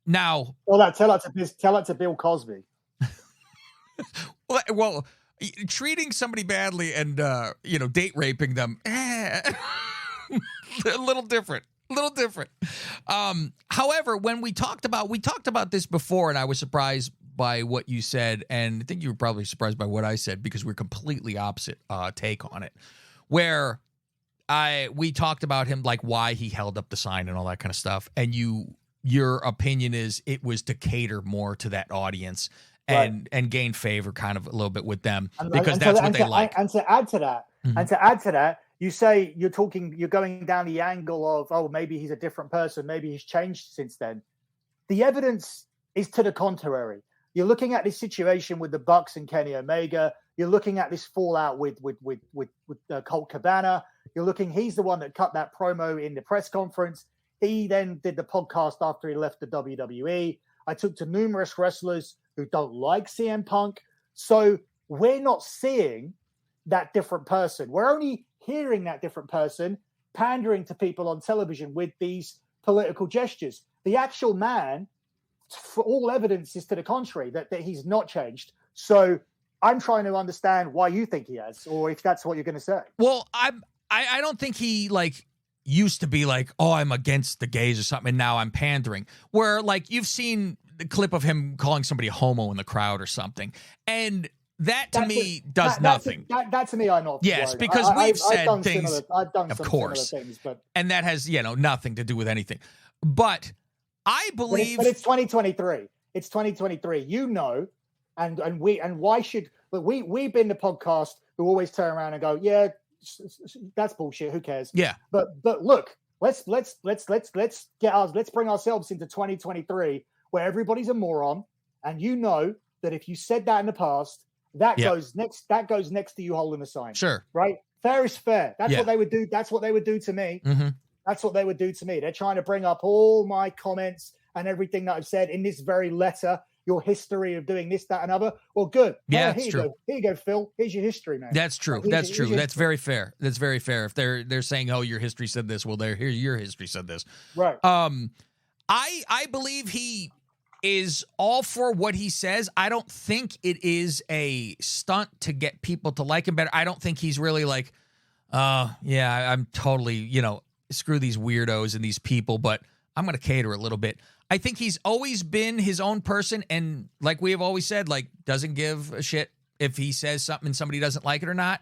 Now, tell it to Bill Cosby. well, treating somebody badly and date raping them, a little different. However, when we talked about this before, and I was surprised by what you said, and I think you were probably surprised by what I said because we're completely opposite take on it. Where we talked about him, like why he held up the sign and all that kind of stuff, and your opinion is it was to cater more to that audience and gain favor kind of a little bit with them because that's what they like. And to add to that, you say you're going down the angle of, maybe he's a different person, maybe he's changed since then. The evidence is to the contrary. You're looking at this situation with the Bucks and Kenny Omega. You're looking at this fallout with Colt Cabana. He's the one that cut that promo in the press conference. He then did the podcast after he left the WWE. I took to numerous wrestlers who don't like CM Punk. So we're not seeing that different person. We're only hearing that different person pandering to people on television with these political gestures. The actual man, for all evidence, is to the contrary, that he's not changed. So I'm trying to understand why you think he has, or if that's what you're going to say. Well, I don't think he used to be like, oh, I'm against the gays or something, and now I'm pandering. Where you've seen the clip of him calling somebody a homo in the crowd or something, and that to me does nothing. That to me, I'm not. Yes, worried. because we've said things. I've done of some course, similar things, and that has nothing to do with anything. But I believe, but it's 2023. It's 2023. And why should we've been the podcast who always turn around and go, yeah, that's bullshit. Who cares? Yeah. But look, let's bring ourselves into 2023 where everybody's a moron, and that if you said that in the past, that goes next to you holding the sign. Sure. Right? Fair is fair. That's what they would do. That's what they would do to me. Mm-hmm. That's what they would do to me. They're trying to bring up all my comments and everything that I've said in this very letter. your history of doing this, that, and other. Well, good. Yeah, Here that's you true. go. Here you go, Phil. Here's your history, man. That's true. Here's That's your- true. here's your That's very fair. That's very fair. If they're saying, "Oh, your history said this," well, here your history said this. right. I believe he is all for what he says. I don't think it is a stunt to get people to like him better. I don't think he's really like, yeah, I'm totally, screw these weirdos and these people, but I'm going to cater a little bit. I think he's always been his own person, and like we have always said, like, doesn't give a shit if he says something and somebody doesn't like it or not.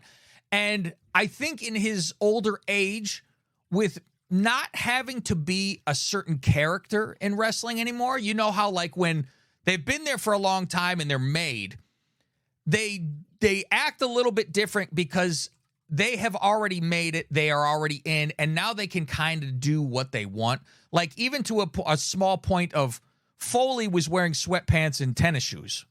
And I think in his older age, with not having to be a certain character in wrestling anymore, you know how like when they've been there for a long time and they're made, they act a little bit different because they have already made it, they are already in, and now they can kind of do what they want. Like even to a small point of Foley was wearing sweatpants and tennis shoes,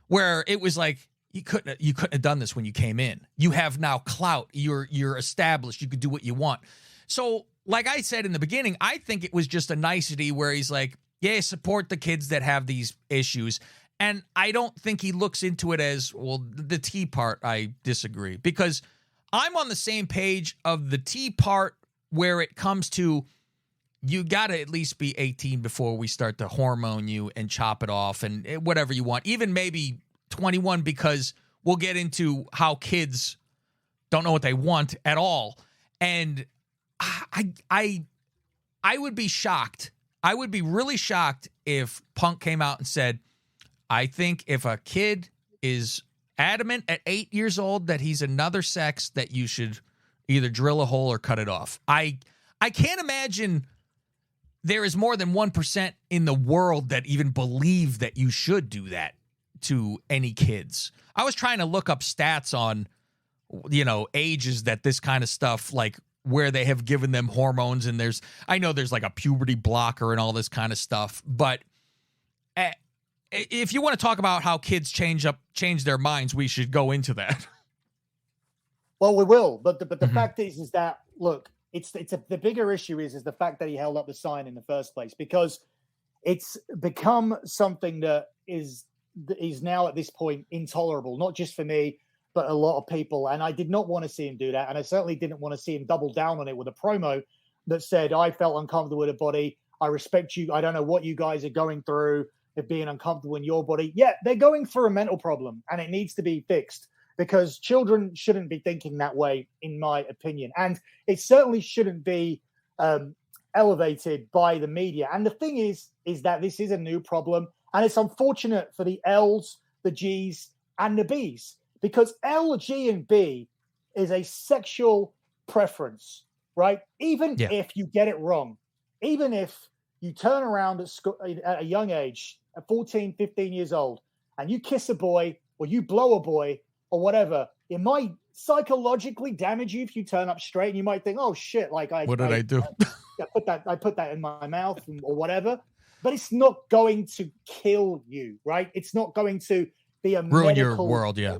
where it was like, you couldn't have done this when you came in. You have now clout. You're established. You could do what you want. So, like I said in the beginning, I think it was just a nicety where he's like, yeah, support the kids that have these issues. And I don't think he looks into it as, well, the T part, I disagree. Because I'm on the same page of the T part where it comes to, you got to at least be 18 before we start to hormone you and chop it off and whatever you want. Even maybe 21, because we'll get into how kids don't know what they want at all. And I would be shocked. I would be really shocked if Punk came out and said, I think if a kid is adamant at 8 years old that he's another sex, that you should either drill a hole or cut it off. I can't imagine there is more than 1% in the world that even believe that you should do that to any kids. I was trying to look up stats on, ages that this kind of stuff, like where they have given them hormones, and I know there's like a puberty blocker and all this kind of stuff, but if you want to talk about how kids change their minds, we should go into that. Well, we will, but the fact is that, look, the bigger issue is the fact that he held up the sign in the first place, because it's become something that is now at this point intolerable, not just for me, but a lot of people. And I did not want to see him do that. And I certainly didn't want to see him double down on it with a promo that said, I felt uncomfortable with a body. I respect you. I don't know what you guys are going through of being uncomfortable in your body. Yeah, they're going through a mental problem and it needs to be fixed, because children shouldn't be thinking that way, in my opinion. And it certainly shouldn't be elevated by the media. And the thing is that this is a new problem. And it's unfortunate for the L's, the G's, and the B's, because L, G, and B is a sexual preference, right? Even if you get it wrong, even if you turn around at a young age, at 14, 15 years old, and you kiss a boy or you blow a boy or whatever, it might psychologically damage you if you turn up straight, and you might think, oh shit, like I do? I put that in my mouth or whatever. But it's not going to kill you, right? It's not going to be a ruin your world, yeah.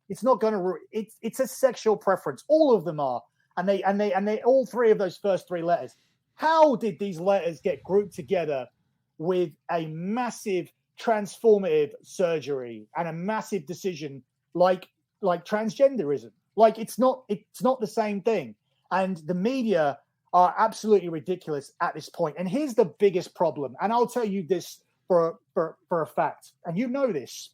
It's not going to ruin. It's a sexual preference. All of them are, and they all three of those first three letters. How did these letters get grouped together with a massive transformative surgery and a massive decision like transgenderism? Like it's not the same thing. And the media are absolutely ridiculous at this point. And here's the biggest problem. And I'll tell you this for a fact. And you know this.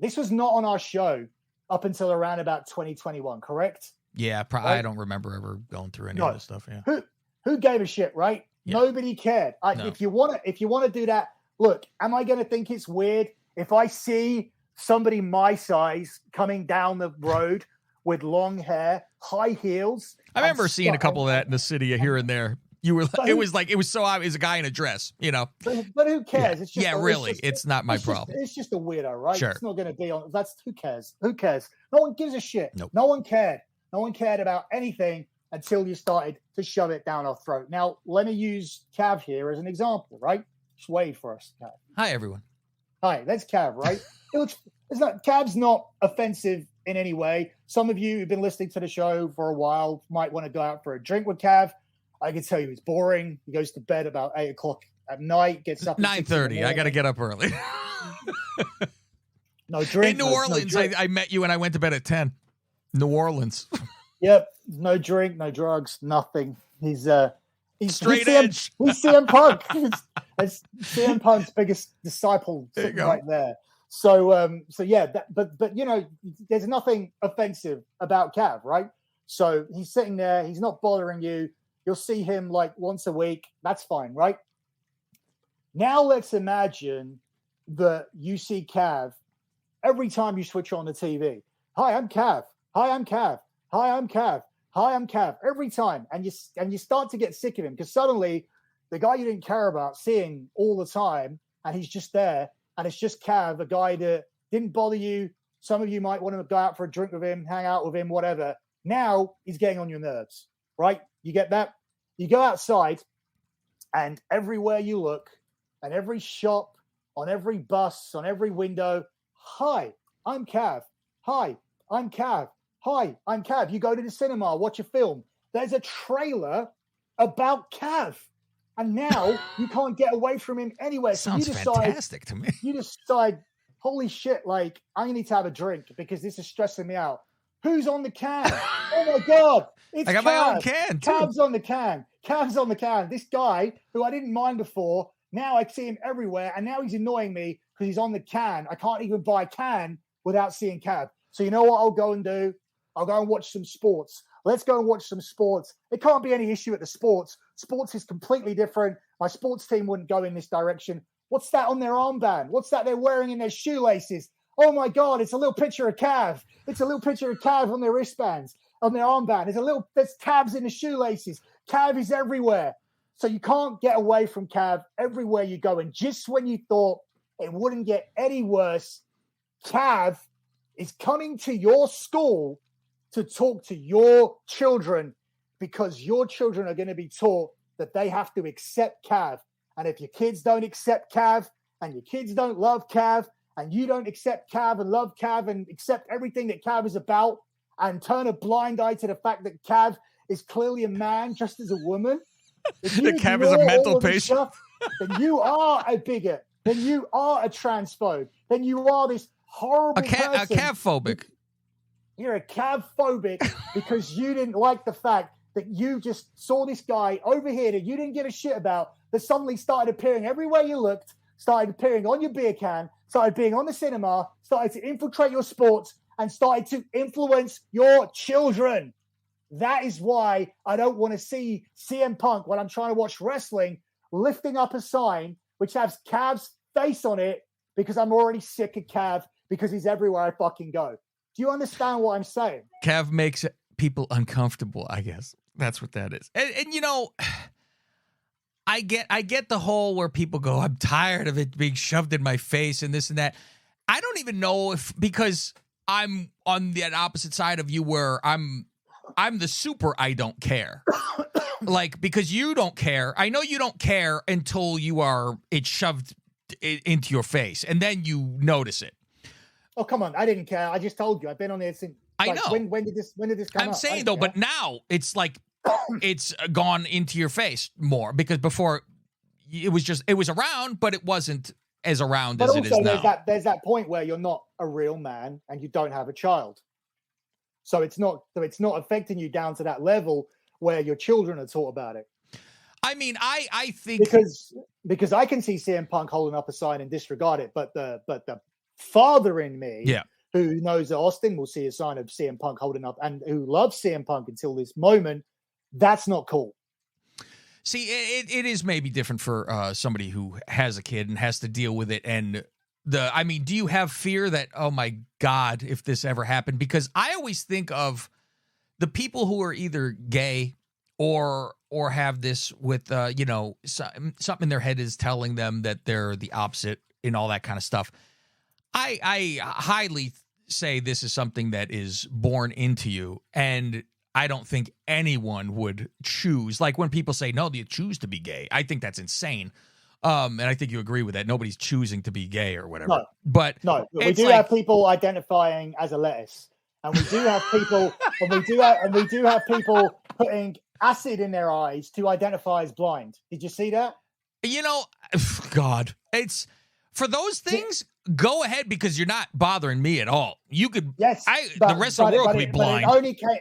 This was not on our show up until around about 2021, correct? Yeah, I don't remember ever going through any of this stuff. Yeah. Who gave a shit, right? Yeah. Nobody cared. No. If you want to do that, look, am I going to think it's weird if I see somebody my size coming down the road with long hair, high heels? I remember seeing a couple of that in the city here and there. It was so obvious, a guy in a dress, But who cares? Yeah, it's not my problem. It's just a weirdo, right? Sure. It's not going to be on. Who cares? Who cares? No one gives a shit. Nope. No one cared. No one cared about anything until you started to shove it down our throat. Now, let me use Cav here as an example, right? Just wait for us, Cav. Hi, everyone. Hi, that's Cav, right? Cav's not offensive in any way. Some of you who've been listening to the show for a while might want to go out for a drink with Cav. I can tell you it's boring. He goes to bed about 8 o'clock at night, gets up at 9:30. I got to get up early. No drink. In New Orleans, I met you and I went to bed at 10. New Orleans. Yep. No drink, no drugs, nothing. He's straight edge. He's CM Punk. It's CM Punk's biggest disciple right there. So yeah, but you know, there's nothing offensive about Cav, right? So he's sitting there, he's not bothering you. You'll see him like once a week. That's fine, right? Now let's imagine that you see Cav every time you switch on the TV. Hi, I'm Cav. Hi, I'm Cav. Hi, I'm Cav. Hi, I'm Cav. Every time. And you start to get sick of him because suddenly the guy you didn't care about seeing all the time, and he's just there, and it's just Cav, a guy that didn't bother you. Some of you might want to go out for a drink with him, hang out with him, whatever. Now he's getting on your nerves, right? You get that? You go outside, and everywhere you look, and every shop, on every bus, on every window, hi, I'm Cav. Hi, I'm Cav. Hi, I'm Cav. You go to the cinema, watch a film. There's a trailer about Cav. And now you can't get away from him anywhere. Sounds fantastic to me. You decide, holy shit, like, I need to have a drink because this is stressing me out. Who's on the can? Oh, my God. It's I got Cav. my own can, too. Cav's on the can. Cav's on the can. This guy, who I didn't mind before, now I see him everywhere. And now he's annoying me because he's on the can. I can't even buy a can without seeing Cav. So you know what I'll go and do? I'll go and watch some sports. Let's go and watch some sports. There can't be any issue at the sports. Sports is completely different. My sports team wouldn't go in this direction. What's that on their armband? What's that they're wearing in their shoelaces? Oh, my God, it's a little picture of Cav. It's a little picture of Cav on their wristbands, on their armband. There's tabs in the shoelaces. Cav is everywhere. So you can't get away from Cav everywhere you go. And just when you thought it wouldn't get any worse, Cav is coming to your school to talk to your children because your children are going to be taught that they have to accept Cav. And if your kids don't accept Cav and your kids don't love Cav and you don't accept Cav and love Cav and accept everything that Cav is about and turn a blind eye to the fact that Cav is clearly a man just as a woman, if you the Cav is a mental patient, stuff, then you are a bigot. Then you are a transphobe. Then you are this horrible person. A Cav-phobic. You're a Cav-phobic because you didn't like the fact that you just saw this guy over here that you didn't give a shit about that suddenly started appearing everywhere you looked, started appearing on your beer can, started being on the cinema, started to infiltrate your sports, and started to influence your children. That is why I don't want to see CM Punk when I'm trying to watch wrestling lifting up a sign which has Cav's face on it because I'm already sick of Cav because he's everywhere I fucking go. Do you understand what I'm saying? Cav makes people uncomfortable, I guess. That's what that is. And you know, I get the whole where people go, I'm tired of it being shoved in my face and this and that. I don't even know if, because I'm on the opposite side of you where I'm the super I don't care. Like, because you don't care. I know you don't care until it's shoved into your face and then you notice it. Oh, come on. I didn't care. I just told you. I've been on there since. I know. When did this come up? I'm saying, though, but now it's like it's gone into your face more because before it was around, but it wasn't as around as it is now. There's that point where you're not a real man and you don't have a child. So it's not affecting you down to that level where your children are taught about it. I mean, I think because I can see CM Punk holding up a sign and disregard it, but the father in me, who knows that Austin will see a sign of CM Punk holding up and who loves CM Punk until this moment, that's not cool. See, it is maybe different for somebody who has a kid and has to deal with it. And do you have fear that, oh my God, if this ever happened? Because I always think of the people who are either gay or have this with, something in their head is telling them that they're the opposite and all that kind of stuff. I highly say this is something that is born into you, and I don't think anyone would choose. Like when people say, no, you choose to be gay, I think that's insane. And I think you agree with that. Nobody's choosing to be gay or whatever. No, we do have people identifying as a lettuce, and we do have people, and we do have people putting acid in their eyes to identify as blind. Did you see that? You know, God, it's for those things. Go ahead because you're not bothering me at all. You could, Yes, the rest of the world could be blind.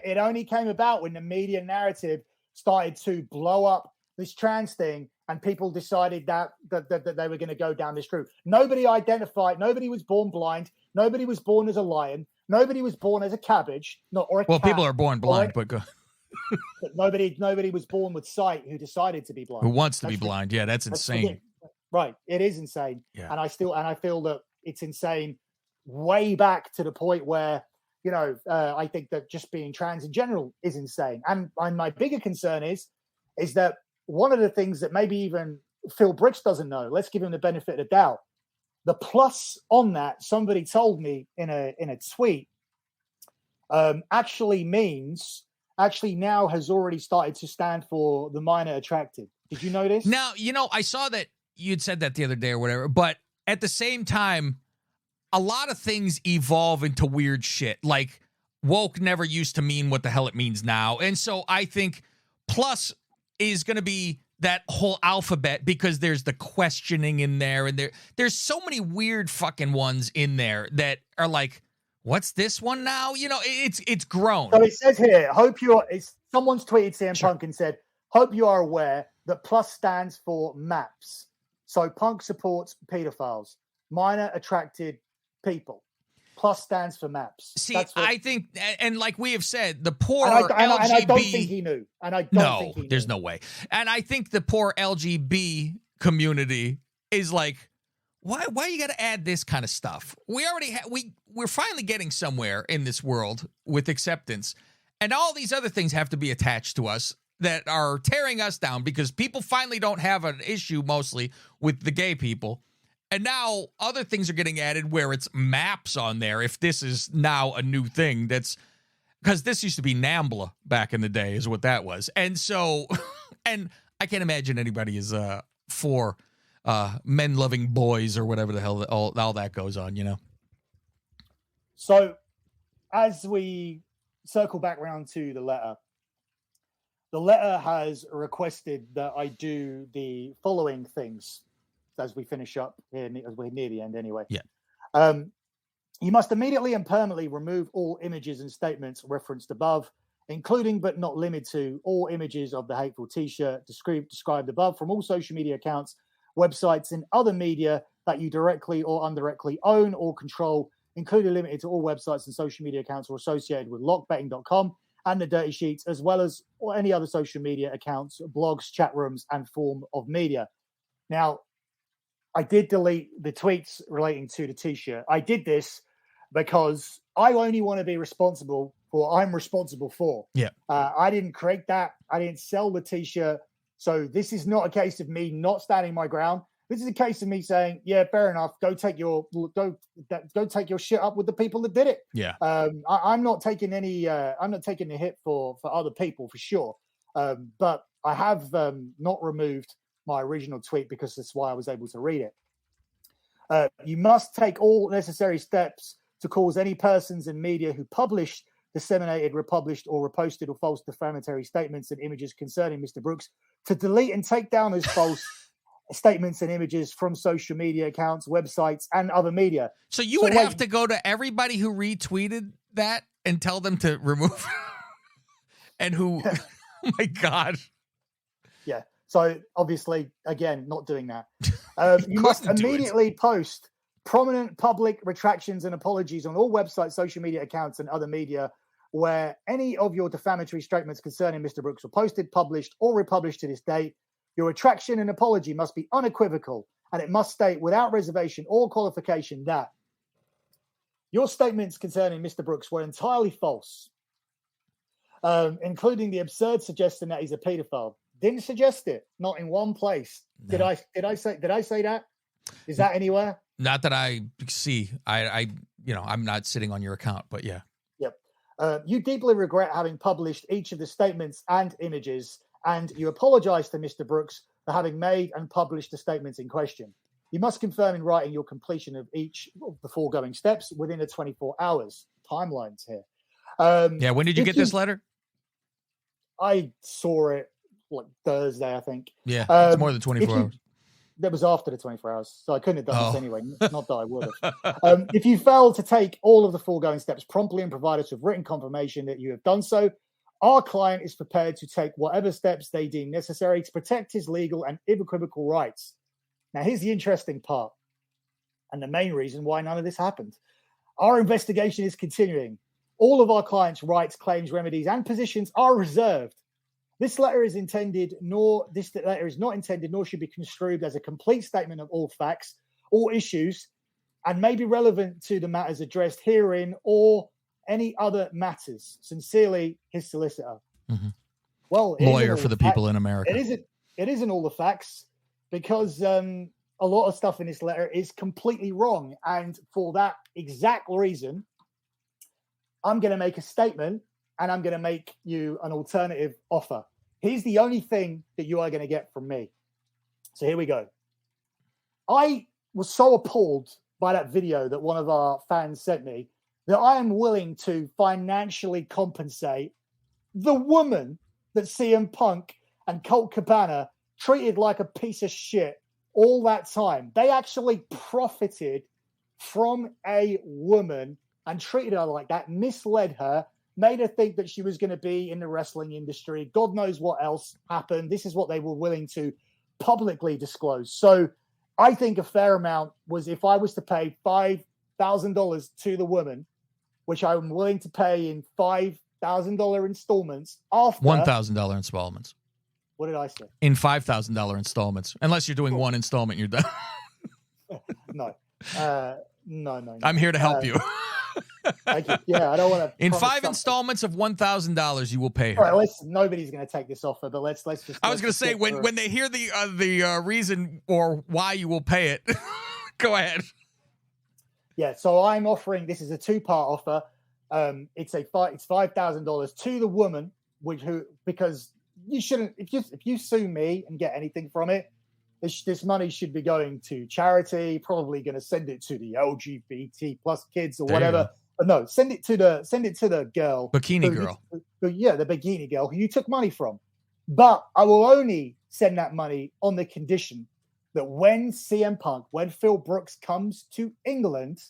It only came about when the media narrative started to blow up this trans thing, and people decided that they were going to go down this route. Nobody identified. Nobody was born blind. Nobody was born as a lion. Nobody was born as a cabbage. Or a cat. People are born blind, but go. But nobody was born with sight who decided to be blind. Who wants to be blind? Yeah, that's insane. Right, it is insane. Yeah. And I feel that it's insane way back to the point where, you know, I think that just being trans in general is insane. And my bigger concern is that one of the things that maybe even Phil Brooks doesn't know, let's give him the benefit of the doubt. The plus on that, somebody told me in a tweet, actually now has already started to stand for the minor attracted. Did you know this? Now, you know, I saw that you'd said that the other day or whatever, but at the same time, a lot of things evolve into weird shit. Like woke never used to mean what the hell it means now. And so I think plus is going to be that whole alphabet because there's the questioning in there, and there's so many weird fucking ones in there that are like, what's this one now? You know, it's grown. So it says here, someone's tweeted CM Punk and said, hope you are aware that plus stands for MAPS. So Punk supports pedophiles, minor attracted people. Plus stands for MAPS. See, I think, and like we have said, the poor and LGBT... I don't think he knew. There's no way. And I think the poor LGBT community is like, why you got to add this kind of stuff? We already we're finally getting somewhere in this world with acceptance, and all these other things have to be attached to us that are tearing us down because people finally don't have an issue mostly with the gay people. And now other things are getting added where it's maps on there. If this is now a new thing, that's because this used to be NAMBLA back in the day is what that was. And so, and I can't imagine anybody is for men loving boys or whatever the hell all that goes on, you know? So as we circle back around to the letter has requested that I do the following things as we finish up here, as we're near the end anyway. Yeah. You must immediately and permanently remove all images and statements referenced above, including but not limited to all images of the hateful T-shirt described above from all social media accounts, websites, and other media that you directly or indirectly own or control, including limited to all websites and social media accounts or associated with lockbetting.com and the Dirty Sheets, as well as any other social media accounts, blogs, chat rooms, and form of media. Now, I did delete the tweets relating to the T-shirt. I did this because I only want to be responsible for what I'm responsible for. Yeah. I didn't create that. I didn't sell the T-shirt. So this is not a case of me not standing my ground. This is a case of me saying, yeah, fair enough. Go take your shit up with the people that did it. Yeah. I'm not taking I'm not taking the hit for other people for sure. But I have not removed my original tweet because that's why I was able to read it. You must take all necessary steps to cause any persons in media who published, disseminated, republished, or reposted or false defamatory statements and images concerning Mr. Brooks to delete and take down those false statements and images from social media accounts, websites, and other media. So you would have to go to everybody who retweeted that and tell them to remove and who, oh my God. Yeah. So obviously, again, not doing that. You must immediately post prominent public retractions and apologies on all websites, social media accounts, and other media where any of your defamatory statements concerning Mr. Brooks were posted, published, or republished to this date. Your retraction and apology must be unequivocal, and it must state without reservation or qualification that your statements concerning Mr. Brooks were entirely false, including the absurd suggestion that he's a pedophile. Didn't suggest it, not in one place. No. Did I say that? Is that anywhere? Not that I see. I I'm not sitting on your account, but yeah. Yep. You deeply regret having published each of the statements and images, and you apologize to Mr. Brooks for having made and published the statements in question. You must confirm in writing your completion of each of the foregoing steps within the 24 hours. Timelines here. Yeah, when did you get this letter? I saw it like Thursday, I think. Yeah, it's more than 24 hours. that was after the 24 hours, so I couldn't have done this anyway. Not that I would have. If you fail to take all of the foregoing steps promptly and provide us with written confirmation that you have done so, our client is prepared to take whatever steps they deem necessary to protect his legal and unequivocal rights. Now, here's the interesting part, and the main reason why none of this happened. Our investigation is continuing. All of our clients' rights, claims, remedies, and positions are reserved. This letter is not intended, nor should be construed as a complete statement of all facts, all issues, and may be relevant to the matters addressed herein or any other matters. Sincerely, his solicitor. Mm-hmm. Well, lawyer for the people in America. It isn't all the facts, because a lot of stuff in this letter is completely wrong, and for that exact reason, I'm going to make a statement. And I'm going to make you an alternative offer. Here's the only thing that you are going to get from me. So here we go. I was so appalled by that video that one of our fans sent me that I am willing to financially compensate the woman that CM Punk and Colt Cabana treated like a piece of shit all that time. They actually profited from a woman and treated her like that, misled her, made her think that she was going to be in the wrestling industry. God knows what else happened. This is what they were willing to publicly disclose. So I think a fair amount was if I was to pay $5,000 to the woman, which I'm willing to pay in $5,000 installments after $1,000 installments. What did I say? In $5,000 installments. Unless you're doing one installment, you're done. No. No. I'm here to help you. Thank you. Yeah, I don't want to. In 5 installments of $1,000, you will pay her. All right, nobody's going to take this offer, but let's just. I was going to say when they hear the reason or why you will pay it, go ahead. Yeah, so I'm offering. This is a 2-part offer. It's $5,000 to the woman, because you shouldn't. If you sue me and get anything from it, this money should be going to charity. Probably going to send it to the LGBT plus kids or whatever. No, send it to the girl, bikini girl. The bikini girl who you took money from. But I will only send that money on the condition that when CM Punk, when Phil Brooks comes to England,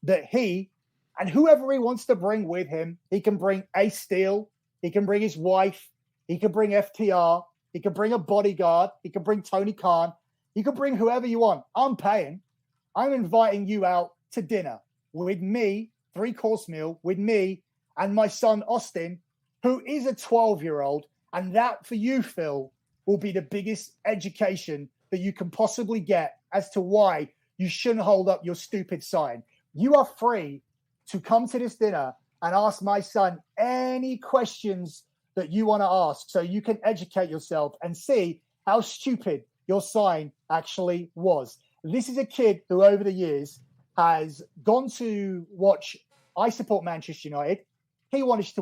that he and whoever he wants to bring with him, he can bring Ace Steel, he can bring his wife, he can bring FTR, he can bring a bodyguard, he can bring Tony Khan, he can bring whoever you want. I'm paying. I'm inviting you out to dinner with me. 3-course meal with me and my son, Austin, who is a 12-year-old. And that for you, Phil, will be the biggest education that you can possibly get as to why you shouldn't hold up your stupid sign. You are free to come to this dinner and ask my son any questions that you want to ask so you can educate yourself and see how stupid your sign actually was. This is a kid who over the years has gone to watch. I support Manchester United. He wanted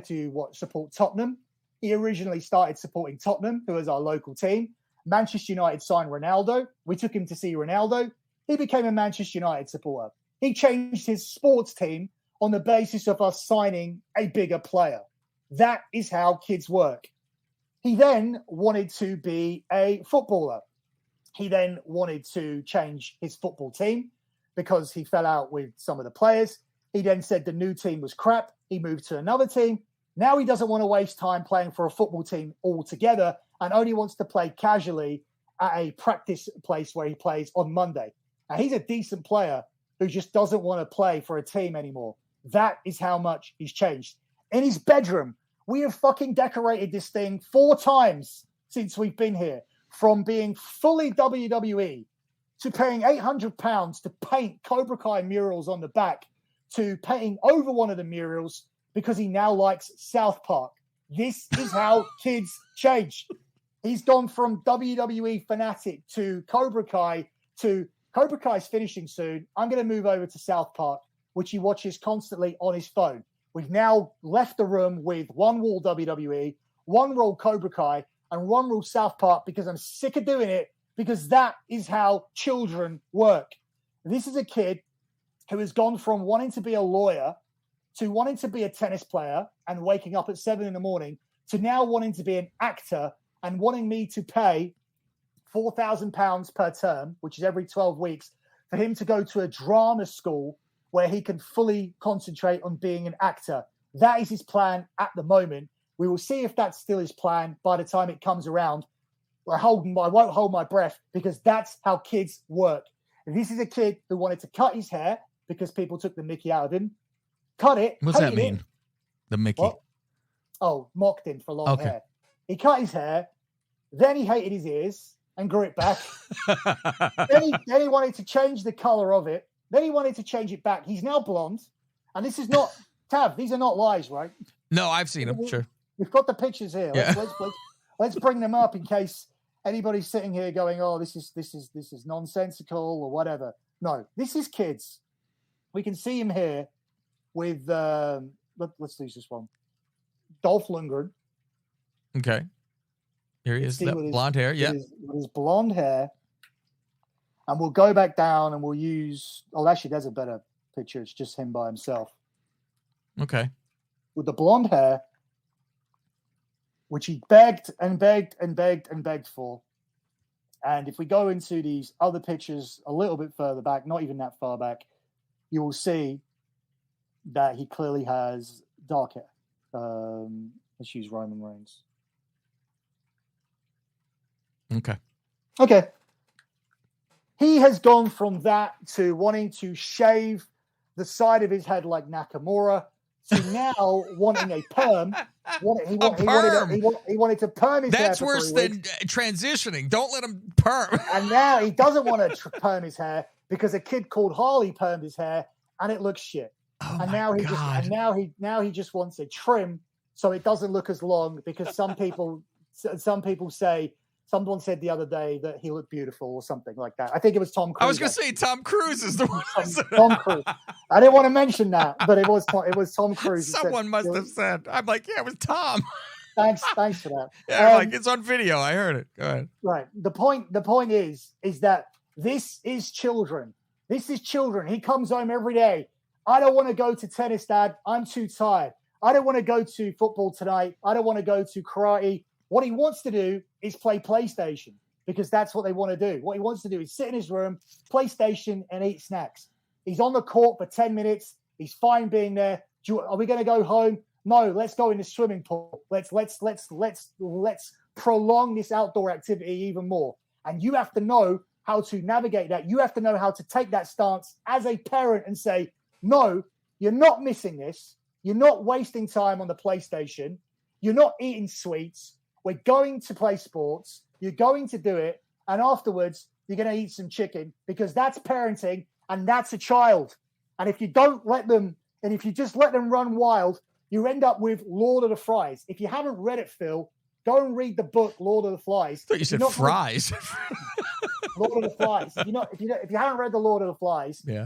to support Tottenham. He originally started supporting Tottenham, who is our local team. Manchester United signed Ronaldo. We took him to see Ronaldo. He became a Manchester United supporter. He changed his sports team on the basis of us signing a bigger player. That is how kids work. He then wanted to be a footballer. He then wanted to change his football team because he fell out with some of the players. He then said the new team was crap. He moved to another team. Now he doesn't want to waste time playing for a football team altogether and only wants to play casually at a practice place where he plays on Monday. Now, he's a decent player who just doesn't want to play for a team anymore. That is how much he's changed. In his bedroom, we have fucking decorated this thing 4 times since we've been here, from being fully WWE to paying £800 to paint Cobra Kai murals on the back to painting over one of the murals because he now likes South Park. This is how kids change. He's gone from WWE fanatic to Cobra Kai's finishing soon. I'm going to move over to South Park, which he watches constantly on his phone. We've now left the room with one wall WWE, one wall Cobra Kai, and one rule South Park because I'm sick of doing it, because that is how children work. This is a kid who has gone from wanting to be a lawyer to wanting to be a tennis player and waking up at 7 a.m. to now wanting to be an actor and wanting me to pay £4,000 per term, which is every 12 weeks, for him to go to a drama school where he can fully concentrate on being an actor. That is his plan at the moment. We will see if that's still his plan by the time it comes around. I won't hold my breath because that's how kids work. And this is a kid who wanted to cut his hair because people took the mickey out of him. Cut it. What's that mean? The mickey. What? Oh, mocked him for long hair. He cut his hair. Then he hated his ears and grew it back. then he wanted to change the color of it. Then he wanted to change it back. He's now blonde. And this is not, Tav, these are not lies, right? No, I've seen them, sure. We've got the pictures here. Yeah. Let's bring them up in case anybody's sitting here going, "Oh, this is nonsensical" or whatever. No, this is kids. We can see him here with let's use this one. Dolph Lundgren. Okay. Here he is, that blonde hair. Yeah. With his blonde hair. And we'll go back down and we'll use actually there's a better picture. It's just him by himself. Okay. With the blonde hair, which he begged and begged and begged and begged for. And if we go into these other pictures a little bit further back, not even that far back, you will see that he clearly has dark hair. Let's use Roman Reigns. Okay. He has gone from that to wanting to shave the side of his head like Nakamura to now wanting a perm. He wanted to perm his hair. That's worse than transitioning. Don't let him perm. And now he doesn't want to perm his hair because a kid called Harley permed his hair and it looks shit. And now he just wants a trim so it doesn't look as long because some people say. Someone said the other day that he looked beautiful or something like that. I think it was Tom Cruise. I was going to say Tom Cruise is the one. Tom Cruise. I didn't want to mention that, but it was Tom Cruise. Someone must have said. I'm like, yeah, it was Tom. Thanks for that. Yeah, like it's on video. I heard it. Go ahead. Right. The point is that this is children. This is children. He comes home every day. I don't want to go to tennis, Dad. I'm too tired. I don't want to go to football tonight. I don't want to go to karate. What he wants to do is play PlayStation because that's what they want to do. What he wants to do is sit in his room, PlayStation, and eat snacks. He's on the court for 10 minutes. He's fine being there. Are we going to go home? No, let's go in the swimming pool. Let's prolong this outdoor activity even more. And you have to know how to navigate that. You have to know how to take that stance as a parent and say, no, you're not missing this. You're not wasting time on the PlayStation. You're not eating sweets. We're going to play sports. You're going to do it. And afterwards, you're going to eat some chicken because that's parenting and that's a child. And if you don't let them, and if you just let them run wild, you end up with Lord of the Flies. If you haven't read it, Phil, go and read the book, Lord of the Flies. I thought you said fries. Lord of the Flies. If you haven't read the Lord of the Flies, yeah,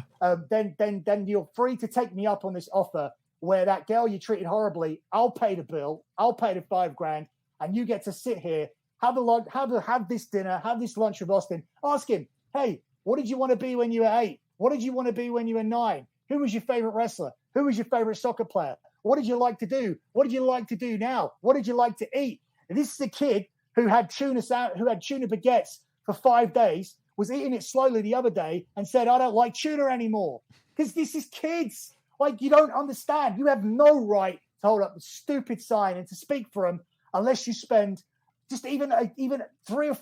then you're free to take me up on this offer where that girl you treated horribly, I'll pay the bill, I'll pay the $5,000. And you get to sit here, have this dinner, have this lunch with Austin. Ask him, hey, what did you want to be when you were 8? What did you want to be when you were 9? Who was your favorite wrestler? Who was your favorite soccer player? What did you like to do? What did you like to do now? What did you like to eat? And this is a kid who had tuna baguettes for 5 days, was eating it slowly the other day, and said, I don't like tuna anymore. Because this is kids. Like, you don't understand. You have no right to hold up the stupid sign and to speak for them unless you spend just even 3 or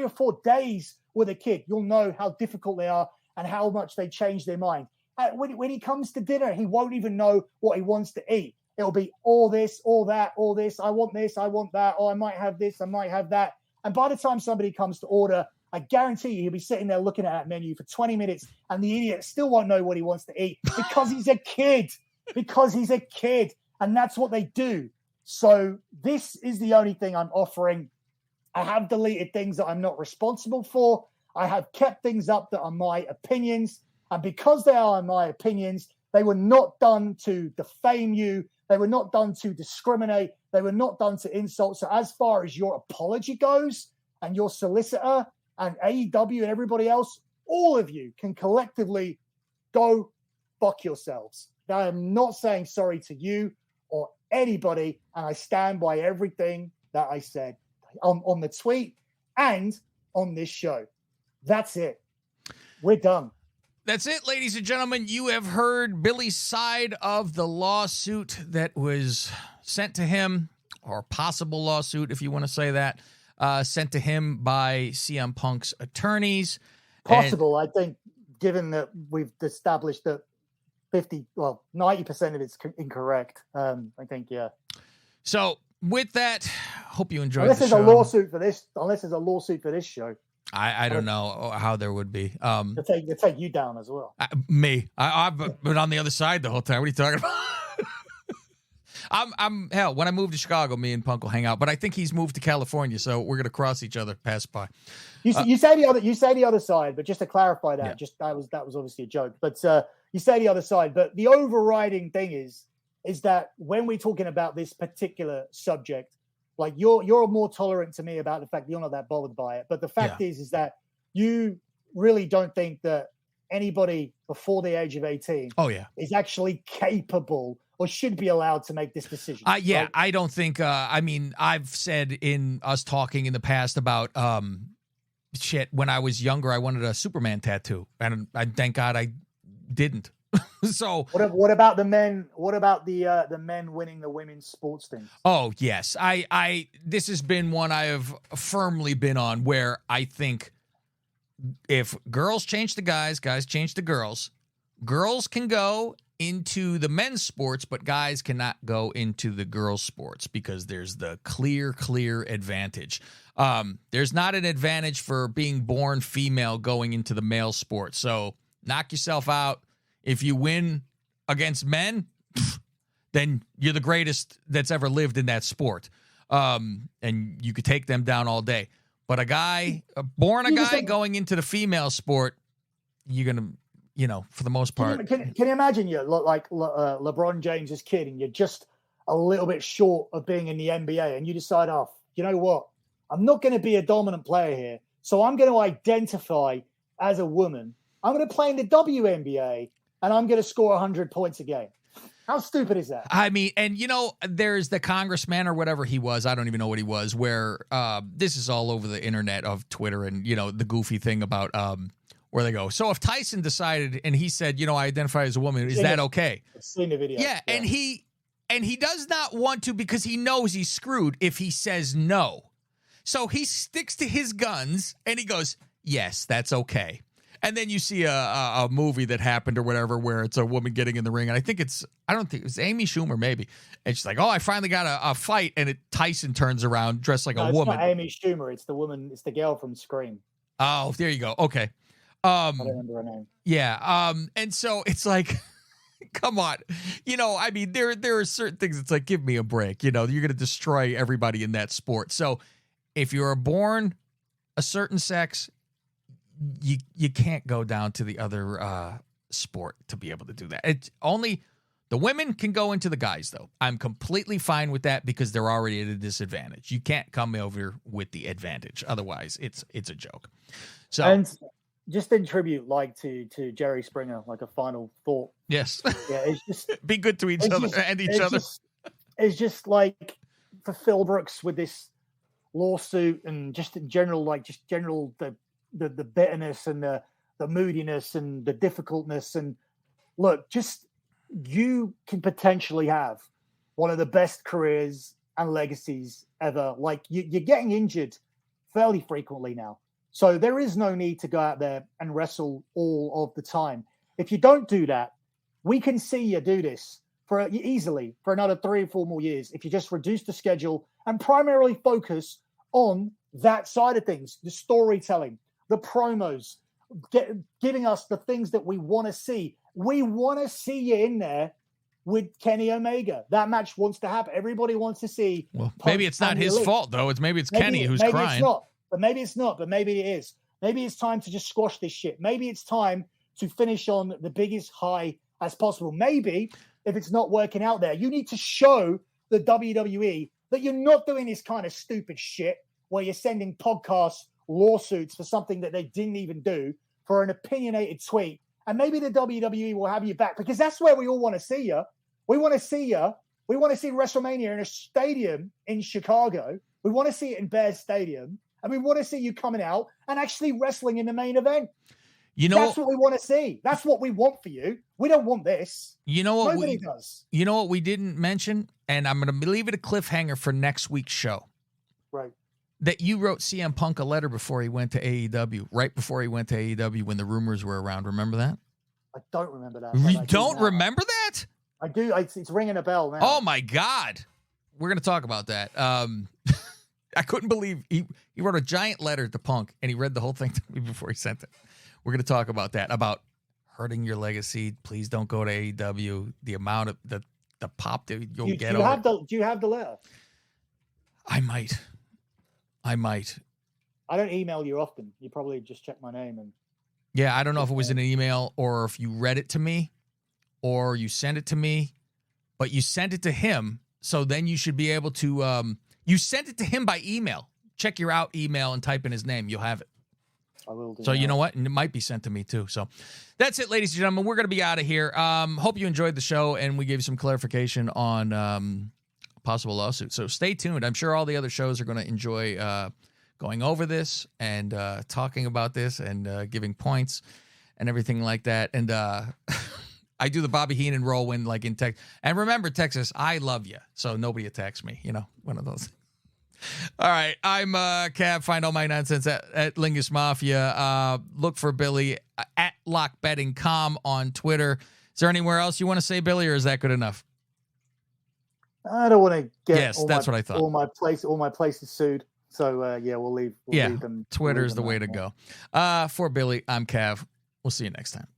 4 days with a kid. You'll know how difficult they are and how much they change their mind. When he comes to dinner, he won't even know what he wants to eat. It'll be all this, all that, all this. I want this, I want that. Oh, I might have this, I might have that. And by the time somebody comes to order, I guarantee you he'll be sitting there looking at that menu for 20 minutes and the idiot still won't know what he wants to eat because he's a kid. Because he's a kid. And that's what they do. So this is the only thing I'm offering. I have deleted things that I'm not responsible for. I have kept things up that are my opinions. And because they are my opinions, they were not done to defame you. They were not done to discriminate. They were not done to insult. So as far as your apology goes and your solicitor and AEW and everybody else, all of you can collectively go fuck yourselves. Now, I'm not saying sorry to you or anybody, and I stand by everything that I said on the tweet. And on this show. That's it. We're done. That's it, ladies and gentlemen. You have heard Billy's side of the lawsuit that was sent to him, or possible lawsuit, if you want to say that, sent to him by CM Punk's attorneys. Possible, I think, given that we've established that 90% of it's incorrect. I think, yeah. So with that, hope you enjoyed unless the there's show. Unless there's a lawsuit for this show. I don't know how there would be. They'll take you down as well. Me. I've been on the other side the whole time. What are you talking about? I'm hell. When I move to Chicago, me and Punk will hang out. But I think he's moved to California, so we're gonna cross each other, pass by. You say the other side, but just to clarify that, that was obviously a joke. But you say the other side, but the overriding thing is that when we're talking about this particular subject, like you're more tolerant to me about the fact that you're not that bothered by it. But the fact is that you really don't think that anybody before the age of 18 is actually capable or should be allowed to make this decision. Right? I don't think, I mean, I've said in us talking in the past about when I was younger, I wanted a Superman tattoo, and I thank God I didn't. So what about the men? What about the men winning the women's sports things? Oh yes, I this has been one I have firmly been on, where I think if girls change to guys, guys change to girls, girls can go into the men's sports, but guys cannot go into the girls' sports because there's the clear advantage. There's not an advantage for being born female going into the male sport. So knock yourself out. If you win against men, then you're the greatest that's ever lived in that sport. And you could take them down all day. But a guy, going into the female sport, you're going to, for the most part. Can you imagine you look like LeBron James's kid and you're just a little bit short of being in the NBA and you decide, you know what? I'm not going to be a dominant player here. So I'm going to identify as a woman. I'm going to play in the WNBA. And I'm going to score 100 points a game. How stupid is that? I mean, and there's the congressman or whatever he was. I don't even know what he was. Where this is all over the internet of Twitter and the goofy thing about where they go. So if Tyson decided and he said, I identify as a woman, is that okay? I've seen the video. Yeah, and he does not want to because he knows he's screwed if he says no. So he sticks to his guns and he goes, yes, that's okay. And then you see a movie that happened or whatever where it's a woman getting in the ring. And I don't think it was Amy Schumer, maybe. And she's like, I finally got a fight. And Tyson turns around dressed like a woman. It's not Amy Schumer. It's the woman. It's the girl from Scream. Oh, there you go. Okay. I don't remember her name. Yeah. And so it's like, come on. I mean, there are certain things. It's like, give me a break. You're going to destroy everybody in that sport. So if you're born a certain sex, you can't go down to the other sport to be able to do that. It's only the women can go into the guys, though. I'm completely fine with that because they're already at a disadvantage. You can't come over with the advantage. Otherwise, it's a joke. So, and just in tribute, to Jerry Springer, like a final thought. Yes. Yeah, it's just be good to each other and each other. It's just like for Phil Brooks with this lawsuit and just in general, the bitterness and the moodiness and the difficultness. And look, just you can potentially have one of the best careers and legacies ever. Like you're getting injured fairly frequently now. So there is no need to go out there and wrestle all of the time. If you don't do that, we can see you do this easily for another 3 or 4 more years. If you just reduce the schedule and primarily focus on that side of things, the storytelling, the promos, giving us the things that we want to see. We want to see you in there with Kenny Omega. That match wants to happen. Everybody wants to see. Well, maybe it's not his fault, though. Maybe it's Kenny who's crying. It's not, but maybe it's not, but maybe it is. Maybe it's time to just squash this shit. Maybe it's time to finish on the biggest high as possible. Maybe if it's not working out there, you need to show the WWE that you're not doing this kind of stupid shit where you're sending podcasts lawsuits for something that they didn't even do for an opinionated tweet. And maybe the WWE will have you back because that's where we all want to see you. We want to see you. We want to see WrestleMania in a stadium in Chicago. We want to see it in Bears Stadium. And we want to see you coming out and actually wrestling in the main event. That's what we want to see. That's what we want for you. We don't want this. Nobody does. You know what we didn't mention? And I'm going to leave it a cliffhanger for next week's show. Right. That you wrote CM Punk a letter before he went to AEW, right before he went to AEW when the rumors were around. Remember that? I don't remember that. You don't remember that? I do. It's ringing a bell now. Oh, my God. We're going to talk about that. I couldn't believe he wrote a giant letter to Punk, and he read the whole thing to me before he sent it. We're going to talk about that, about hurting your legacy. Please don't go to AEW. The amount of the pop that you'll get do you have the letter? I might. I don't email you often. You probably just check my name. And yeah, I don't know if it was in an email or if you read it to me or you sent it to me, but you sent it to him. So then you should be able to, you sent it to him by email. Check your out email and type in his name. You'll have it. I will do. So you know what? And it might be sent to me too. So that's it, ladies and gentlemen. We're going to be out of here. Hope you enjoyed the show and we gave you some clarification on possible lawsuit. So stay tuned. I'm sure all the other shows are going to enjoy going over this and talking about this and giving points and everything like that. And I do the Bobby Heenan roll when like in Texas. And remember, Texas, I love you. So nobody attacks me. You know, one of those. All right. I'm Cav. Find all my nonsense at Lingus Mafia. Look for Billy at LockBettingCom on Twitter. Is there anywhere else you want to say, Billy, or is that good enough? I don't want to get. Yes, that's what I thought. All my places sued. So yeah, we'll leave. Leave them. Twitter's the way to go. go. For Billy, I'm Cav. We'll see you next time.